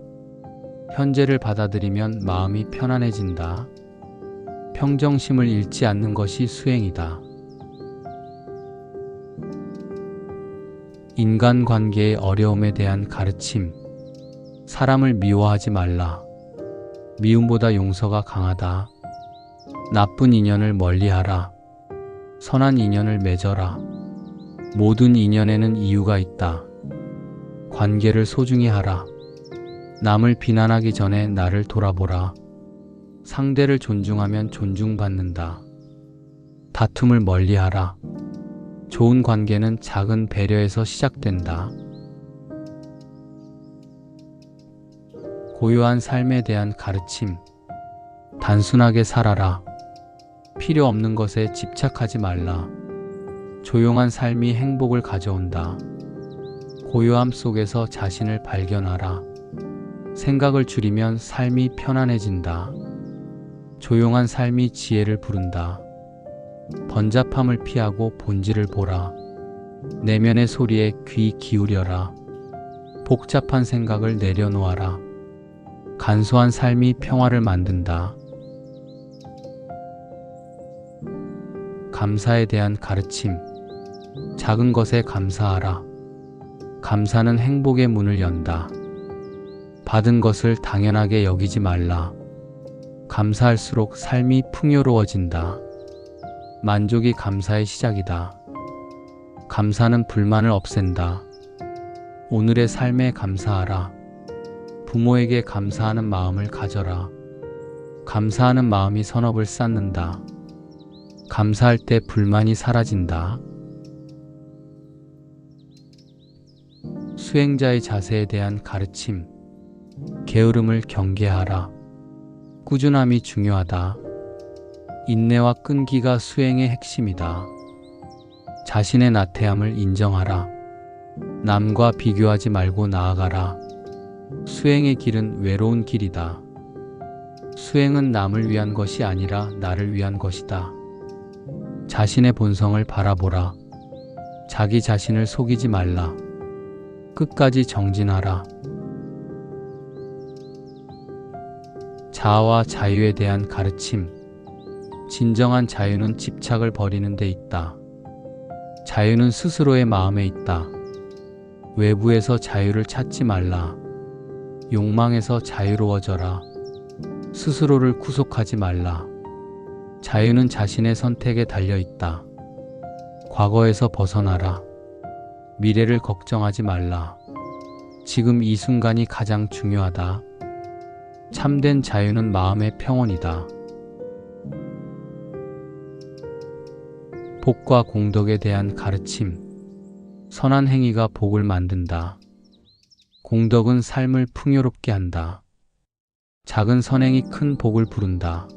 현재를 받아들이면 마음이 편안해진다. 평정심을 잃지 않는 것이 수행이다. 인간관계의 어려움에 대한 가르침. 사람을 미워하지 말라. 미움보다 용서가 강하다. 나쁜 인연을 멀리하라. 선한 인연을 맺어라. 모든 인연에는 이유가 있다. 관계를 소중히 하라. 남을 비난하기 전에 나를 돌아보라. 상대를 존중하면 존중받는다. 다툼을 멀리하라. 좋은 관계는 작은 배려에서 시작된다. 고요한 삶에 대한 가르침. 단순하게 살아라. 필요 없는 것에 집착하지 말라. 조용한 삶이 행복을 가져온다. 고요함 속에서 자신을 발견하라. 생각을 줄이면 삶이 편안해진다. 조용한 삶이 지혜를 부른다. 번잡함을 피하고 본질을 보라. 내면의 소리에 귀 기울여라. 복잡한 생각을 내려놓아라. 간소한 삶이 평화를 만든다. 감사에 대한 가르침. 작은 것에 감사하라. 감사는 행복의 문을 연다. 받은 것을 당연하게 여기지 말라. 감사할수록 삶이 풍요로워진다. 만족이 감사의 시작이다. 감사는 불만을 없앤다. 오늘의 삶에 감사하라. 부모에게 감사하는 마음을 가져라. 감사하는 마음이 선업을 쌓는다. 감사할 때 불만이 사라진다. 수행자의 자세에 대한 가르침. 게으름을 경계하라. 꾸준함이 중요하다. 인내와 끈기가 수행의 핵심이다. 자신의 나태함을 인정하라. 남과 비교하지 말고 나아가라. 수행의 길은 외로운 길이다. 수행은 남을 위한 것이 아니라 나를 위한 것이다. 자신의 본성을 바라보라. 자기 자신을 속이지 말라. 끝까지 정진하라. 자아와 자유에 대한 가르침. 진정한 자유는 집착을 버리는 데 있다. 자유는 스스로의 마음에 있다. 외부에서 자유를 찾지 말라. 욕망에서 자유로워져라. 스스로를 구속하지 말라. 자유는 자신의 선택에 달려 있다. 과거에서 벗어나라. 미래를 걱정하지 말라. 지금 이 순간이 가장 중요하다. 참된 자유는 마음의 평온이다. 복과 공덕에 대한 가르침. 선한 행위가 복을 만든다. 공덕은 삶을 풍요롭게 한다. 작은 선행이 큰 복을 부른다.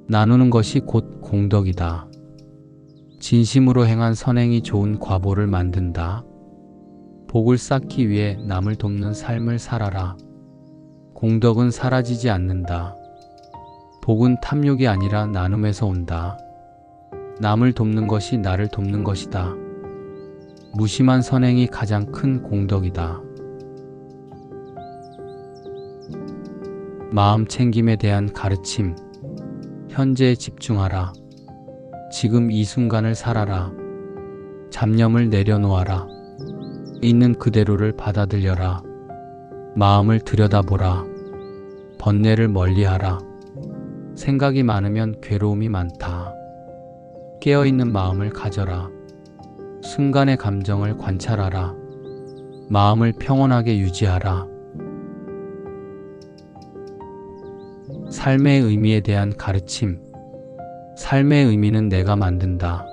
나누는 것이 곧 공덕이다. 진심으로 행한 선행이 좋은 과보를 만든다. 복을 쌓기 위해 남을 돕는 삶을 살아라. 공덕은 사라지지 않는다. 복은 탐욕이 아니라 나눔에서 온다. 남을 돕는 것이 나를 돕는 것이다. 무심한 선행이 가장 큰 공덕이다. 마음 챙김에 대한 가르침. 현재에 집중하라. 지금 이 순간을 살아라. 잡념을 내려놓아라. 있는 그대로를 받아들여라. 마음을 들여다보라. 번뇌를 멀리하라. 생각이 많으면 괴로움이 많다. 깨어있는 마음을 가져라. 순간의 감정을 관찰하라. 마음을 평온하게 유지하라. 삶의 의미에 대한 가르침. 삶의 의미는 내가 만든다.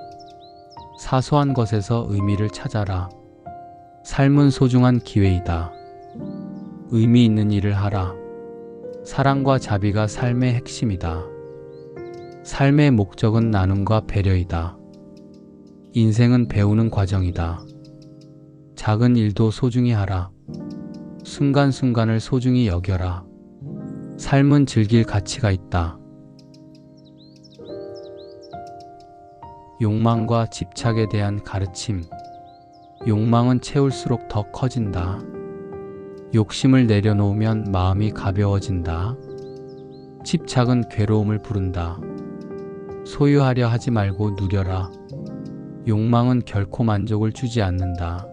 사소한 것에서 의미를 찾아라. 삶은 소중한 기회이다. 의미 있는 일을 하라. 사랑과 자비가 삶의 핵심이다. 삶의 목적은 나눔과 배려이다. 인생은 배우는 과정이다. 작은 일도 소중히 하라. 순간순간을 소중히 여겨라. 삶은 즐길 가치가 있다. 욕망과 집착에 대한 가르침. 욕망은 채울수록 더 커진다. 욕심을 내려놓으면 마음이 가벼워진다. 집착은 괴로움을 부른다. 소유하려 하지 말고 누려라. 욕망은 결코 만족을 주지 않는다.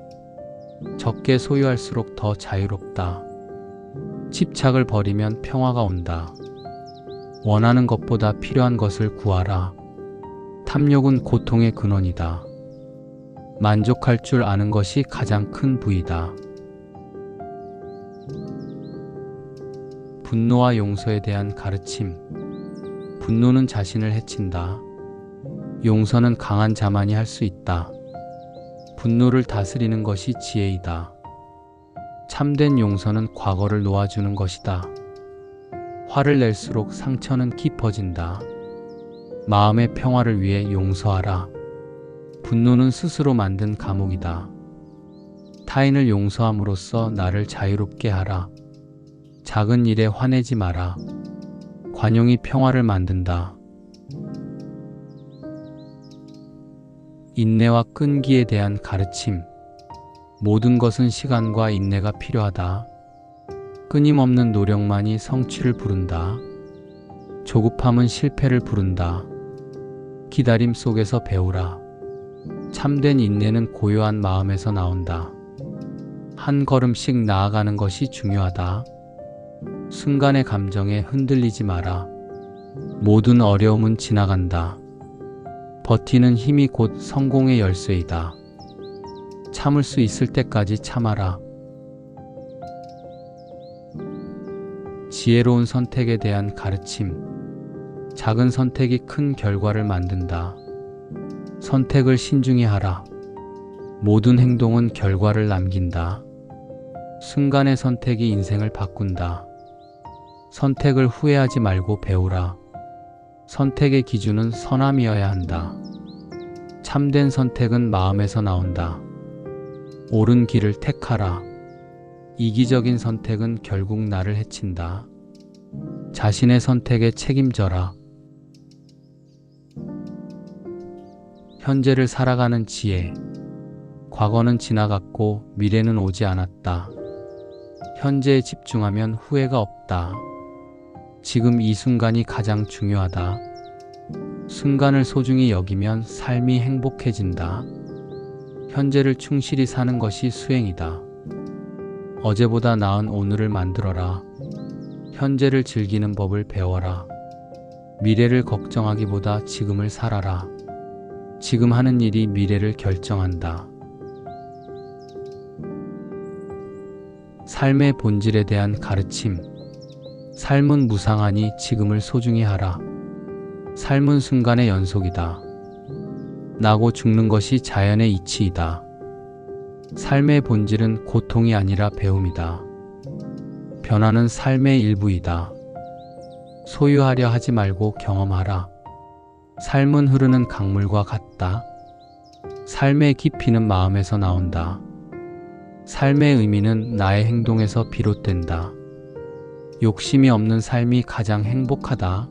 적게 소유할수록 더 자유롭다. 집착을 버리면 평화가 온다. 원하는 것보다 필요한 것을 구하라. 탐욕은 고통의 근원이다. 만족할 줄 아는 것이 가장 큰 부이다. 분노와 용서에 대한 가르침. 분노는 자신을 해친다. 용서는 강한 자만이 할 수 있다. 분노를 다스리는 것이 지혜이다. 참된 용서는 과거를 놓아주는 것이다. 화를 낼수록 상처는 깊어진다. 마음의 평화를 위해 용서하라. 분노는 스스로 만든 감옥이다. 타인을 용서함으로써 나를 자유롭게 하라. 작은 일에 화내지 마라. 관용이 평화를 만든다. 인내와 끈기에 대한 가르침. 모든 것은 시간과 인내가 필요하다. 끊임없는 노력만이 성취를 부른다. 조급함은 실패를 부른다. 기다림 속에서 배우라. 참된 인내는 고요한 마음에서 나온다. 한 걸음씩 나아가는 것이 중요하다. 순간의 감정에 흔들리지 마라. 모든 어려움은 지나간다. 버티는 힘이 곧 성공의 열쇠이다. 참을 수 있을 때까지 참아라. 지혜로운 선택에 대한 가르침. 작은 선택이 큰 결과를 만든다. 선택을 신중히 하라. 모든 행동은 결과를 남긴다. 순간의 선택이 인생을 바꾼다. 선택을 후회하지 말고 배우라. 선택의 기준은 선함이어야 한다. 참된 선택은 마음에서 나온다. 옳은 길을 택하라. 이기적인 선택은 결국 나를 해친다. 자신의 선택에 책임져라. 현재를 살아가는 지혜. 과거는 지나갔고 미래는 오지 않았다. 현재에 집중하면 후회가 없다. 지금 이 순간이 가장 중요하다. 순간을 소중히 여기면 삶이 행복해진다. 현재를 충실히 사는 것이 수행이다. 어제보다 나은 오늘을 만들어라. 현재를 즐기는 법을 배워라. 미래를 걱정하기보다 지금을 살아라. 지금 하는 일이 미래를 결정한다. 삶의 본질에 대한 가르침. 삶은 무상하니 지금을 소중히 하라. 삶은 순간의 연속이다. 나고 죽는 것이 자연의 이치이다. 삶의 본질은 고통이 아니라 배움이다. 변화는 삶의 일부이다. 소유하려 하지 말고 경험하라. 삶은 흐르는 강물과 같다. 삶의 깊이는 마음에서 나온다. 삶의 의미는 나의 행동에서 비롯된다. 욕심이 없는 삶이 가장 행복하다.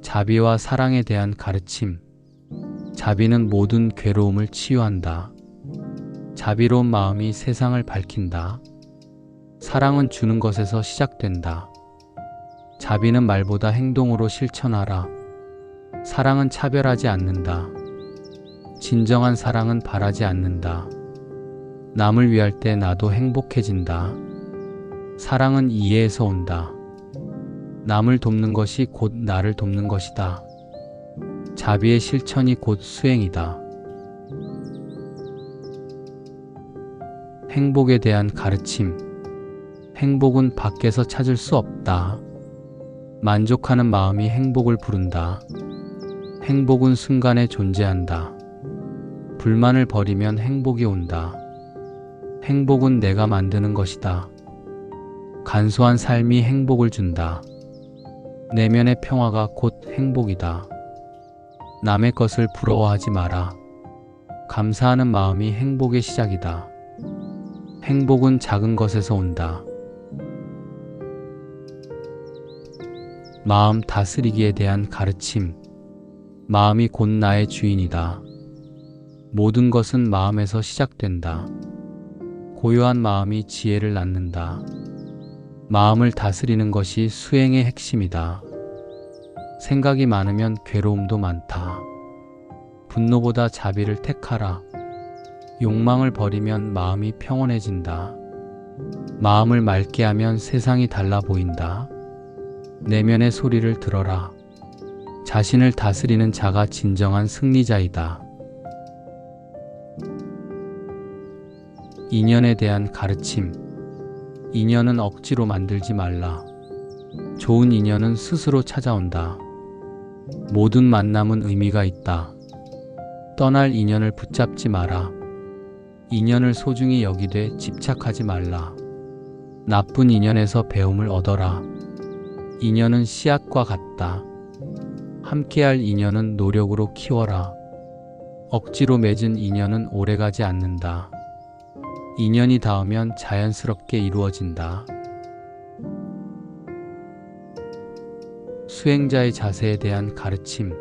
자비와 사랑에 대한 가르침. 자비는 모든 괴로움을 치유한다. 자비로운 마음이 세상을 밝힌다. 사랑은 주는 것에서 시작된다. 자비는 말보다 행동으로 실천하라. 사랑은 차별하지 않는다. 진정한 사랑은 바라지 않는다. 남을 위할 때 나도 행복해진다. 사랑은 이해에서 온다. 남을 돕는 것이 곧 나를 돕는 것이다. 자비의 실천이 곧 수행이다. 행복에 대한 가르침. 행복은 밖에서 찾을 수 없다. 만족하는 마음이 행복을 부른다. 행복은 순간에 존재한다. 불만을 버리면 행복이 온다. 행복은 내가 만드는 것이다. 간소한 삶이 행복을 준다. 내면의 평화가 곧 행복이다. 남의 것을 부러워하지 마라. 감사하는 마음이 행복의 시작이다. 행복은 작은 것에서 온다. 마음 다스리기에 대한 가르침. 마음이 곧 나의 주인이다. 모든 것은 마음에서 시작된다. 고요한 마음이 지혜를 낳는다. 마음을 다스리는 것이 수행의 핵심이다. 생각이 많으면 괴로움도 많다. 분노보다 자비를 택하라. 욕망을 버리면 마음이 평온해진다. 마음을 맑게 하면 세상이 달라 보인다. 내면의 소리를 들어라. 자신을 다스리는 자가 진정한 승리자이다. 인연에 대한 가르침. 인연은 억지로 만들지 말라. 좋은 인연은 스스로 찾아온다. 모든 만남은 의미가 있다. 떠날 인연을 붙잡지 마라. 인연을 소중히 여기되 집착하지 말라. 나쁜 인연에서 배움을 얻어라. 인연은 씨앗과 같다. 함께할 인연은 노력으로 키워라. 억지로 맺은 인연은 오래가지 않는다. 인연이 닿으면 자연스럽게 이루어진다. 수행자의 자세에 대한 가르침.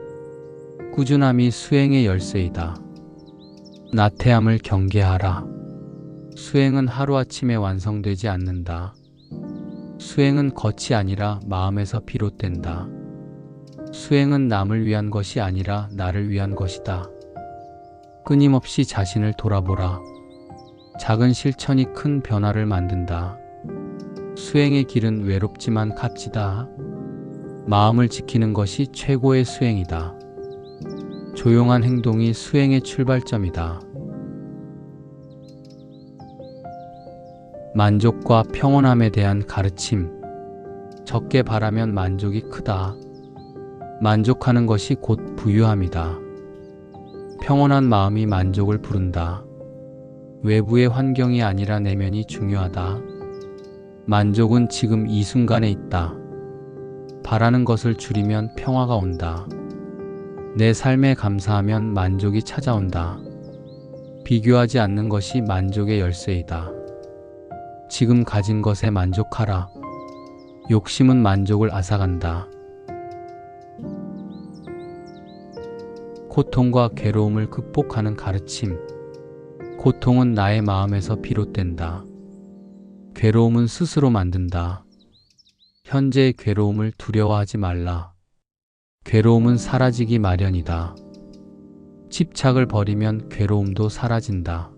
꾸준함이 수행의 열쇠이다. 나태함을 경계하라. 수행은 하루아침에 완성되지 않는다. 수행은 겉이 아니라 마음에서 비롯된다. 수행은 남을 위한 것이 아니라 나를 위한 것이다. 끊임없이 자신을 돌아보라. 작은 실천이 큰 변화를 만든다. 수행의 길은 외롭지만 값지다. 마음을 지키는 것이 최고의 수행이다. 조용한 행동이 수행의 출발점이다. 만족과 평온함에 대한 가르침. 적게 바라면 만족이 크다. 만족하는 것이 곧 부유함이다. 평온한 마음이 만족을 부른다. 외부의 환경이 아니라 내면이 중요하다. 만족은 지금 이 순간에 있다. 바라는 것을 줄이면 평화가 온다. 내 삶에 감사하면 만족이 찾아온다. 비교하지 않는 것이 만족의 열쇠이다. 지금 가진 것에 만족하라. 욕심은 만족을 앗아간다. 고통과 괴로움을 극복하는 가르침. 고통은 나의 마음에서 비롯된다. 괴로움은 스스로 만든다. 현재의 괴로움을 두려워하지 말라. 괴로움은 사라지기 마련이다. 집착을 버리면 괴로움도 사라진다.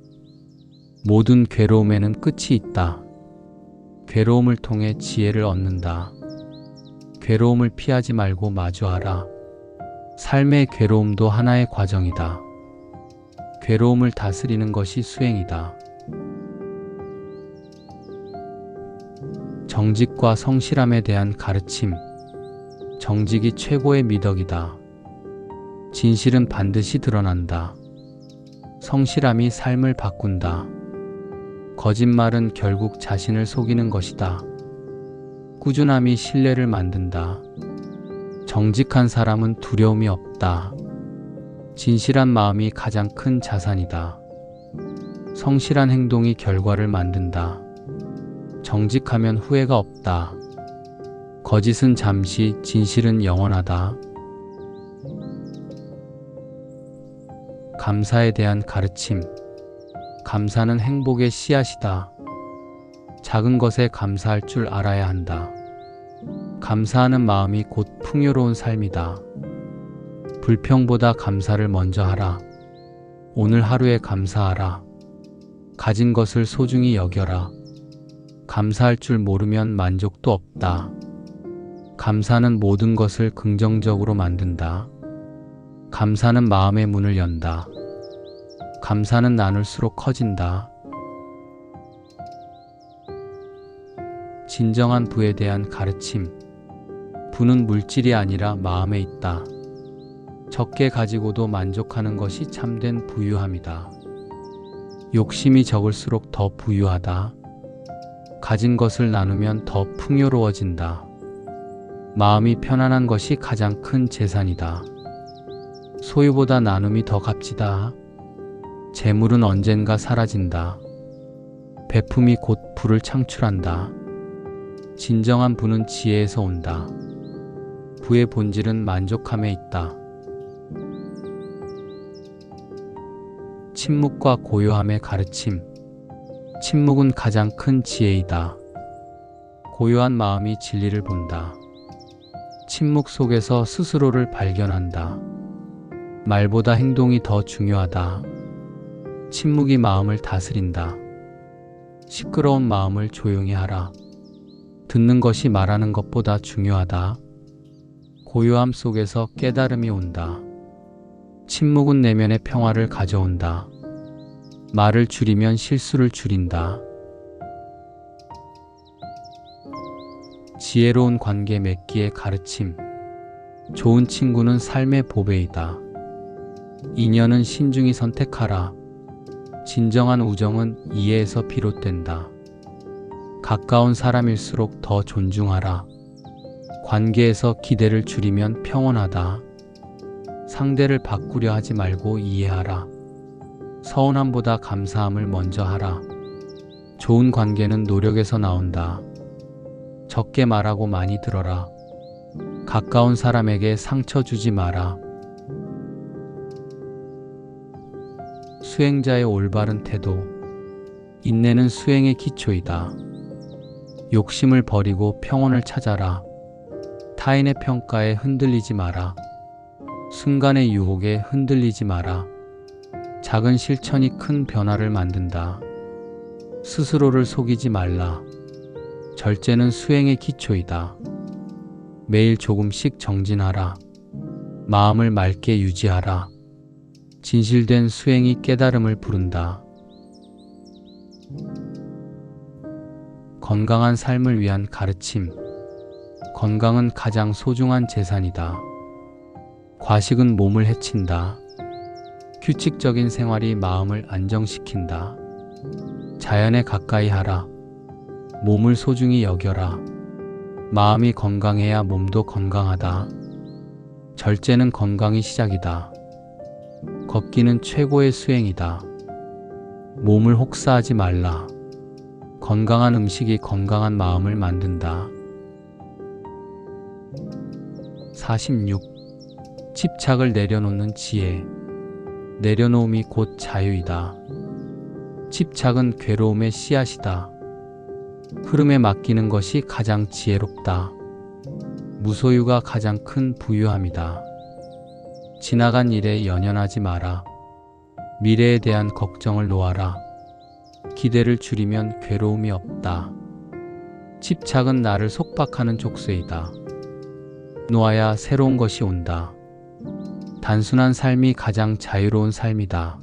모든 괴로움에는 끝이 있다. 괴로움을 통해 지혜를 얻는다. 괴로움을 피하지 말고 마주하라. 삶의 괴로움도 하나의 과정이다. 괴로움을 다스리는 것이 수행이다. 정직과 성실함에 대한 가르침. 정직이 최고의 미덕이다. 진실은 반드시 드러난다. 성실함이 삶을 바꾼다. 거짓말은 결국 자신을 속이는 것이다. 꾸준함이 신뢰를 만든다. 정직한 사람은 두려움이 없다. 진실한 마음이 가장 큰 자산이다. 성실한 행동이 결과를 만든다. 정직하면 후회가 없다. 거짓은 잠시, 진실은 영원하다. 감사에 대한 가르침. 감사는 행복의 씨앗이다. 작은 것에 감사할 줄 알아야 한다. 감사하는 마음이 곧 풍요로운 삶이다. 불평보다 감사를 먼저 하라. 오늘 하루에 감사하라. 가진 것을 소중히 여겨라. 감사할 줄 모르면 만족도 없다. 감사는 모든 것을 긍정적으로 만든다. 감사는 마음의 문을 연다. 감사는 나눌수록 커진다. 진정한 부에 대한 가르침. 부는 물질이 아니라 마음에 있다. 적게 가지고도 만족하는 것이 참된 부유함이다. 욕심이 적을수록 더 부유하다. 가진 것을 나누면 더 풍요로워진다. 마음이 편안한 것이 가장 큰 재산이다. 소유보다 나눔이 더 값지다. 재물은 언젠가 사라진다. 베품이 곧 부를 창출한다. 진정한 부는 지혜에서 온다. 부의 본질은 만족함에 있다. 침묵과 고요함의 가르침. 침묵은 가장 큰 지혜이다. 고요한 마음이 진리를 본다. 침묵 속에서 스스로를 발견한다. 말보다 행동이 더 중요하다. 침묵이 마음을 다스린다. 시끄러운 마음을 조용히 하라. 듣는 것이 말하는 것보다 중요하다. 고요함 속에서 깨달음이 온다. 침묵은 내면의 평화를 가져온다. 말을 줄이면 실수를 줄인다. 지혜로운 관계 맺기의 가르침. 좋은 친구는 삶의 보배이다. 인연은 신중히 선택하라. 진정한 우정은 이해에서 비롯된다. 가까운 사람일수록 더 존중하라. 관계에서 기대를 줄이면 평온하다. 상대를 바꾸려 하지 말고 이해하라. 서운함보다 감사함을 먼저 하라. 좋은 관계는 노력에서 나온다. 적게 말하고 많이 들어라. 가까운 사람에게 상처 주지 마라. 수행자의 올바른 태도. 인내는 수행의 기초이다. 욕심을 버리고 평온을 찾아라. 타인의 평가에 흔들리지 마라. 순간의 유혹에 흔들리지 마라. 작은 실천이 큰 변화를 만든다. 스스로를 속이지 말라. 절제는 수행의 기초이다. 매일 조금씩 정진하라. 마음을 맑게 유지하라. 진실된 수행이 깨달음을 부른다. 건강한 삶을 위한 가르침. 건강은 가장 소중한 재산이다. 과식은 몸을 해친다. 규칙적인 생활이 마음을 안정시킨다. 자연에 가까이 하라. 몸을 소중히 여겨라. 마음이 건강해야 몸도 건강하다. 절제는 건강이 시작이다. 걷기는 최고의 수행이다. 몸을 혹사하지 말라. 건강한 음식이 건강한 마음을 만든다. 46. 집착을 내려놓는 지혜. 내려놓음이 곧 자유이다. 집착은 괴로움의 씨앗이다. 흐름에 맡기는 것이 가장 지혜롭다. 무소유가 가장 큰 부유함이다. 지나간 일에 연연하지 마라. 미래에 대한 걱정을 놓아라. 기대를 줄이면 괴로움이 없다. 집착은 나를 속박하는 족쇄이다. 놓아야 새로운 것이 온다. 단순한 삶이 가장 자유로운 삶이다.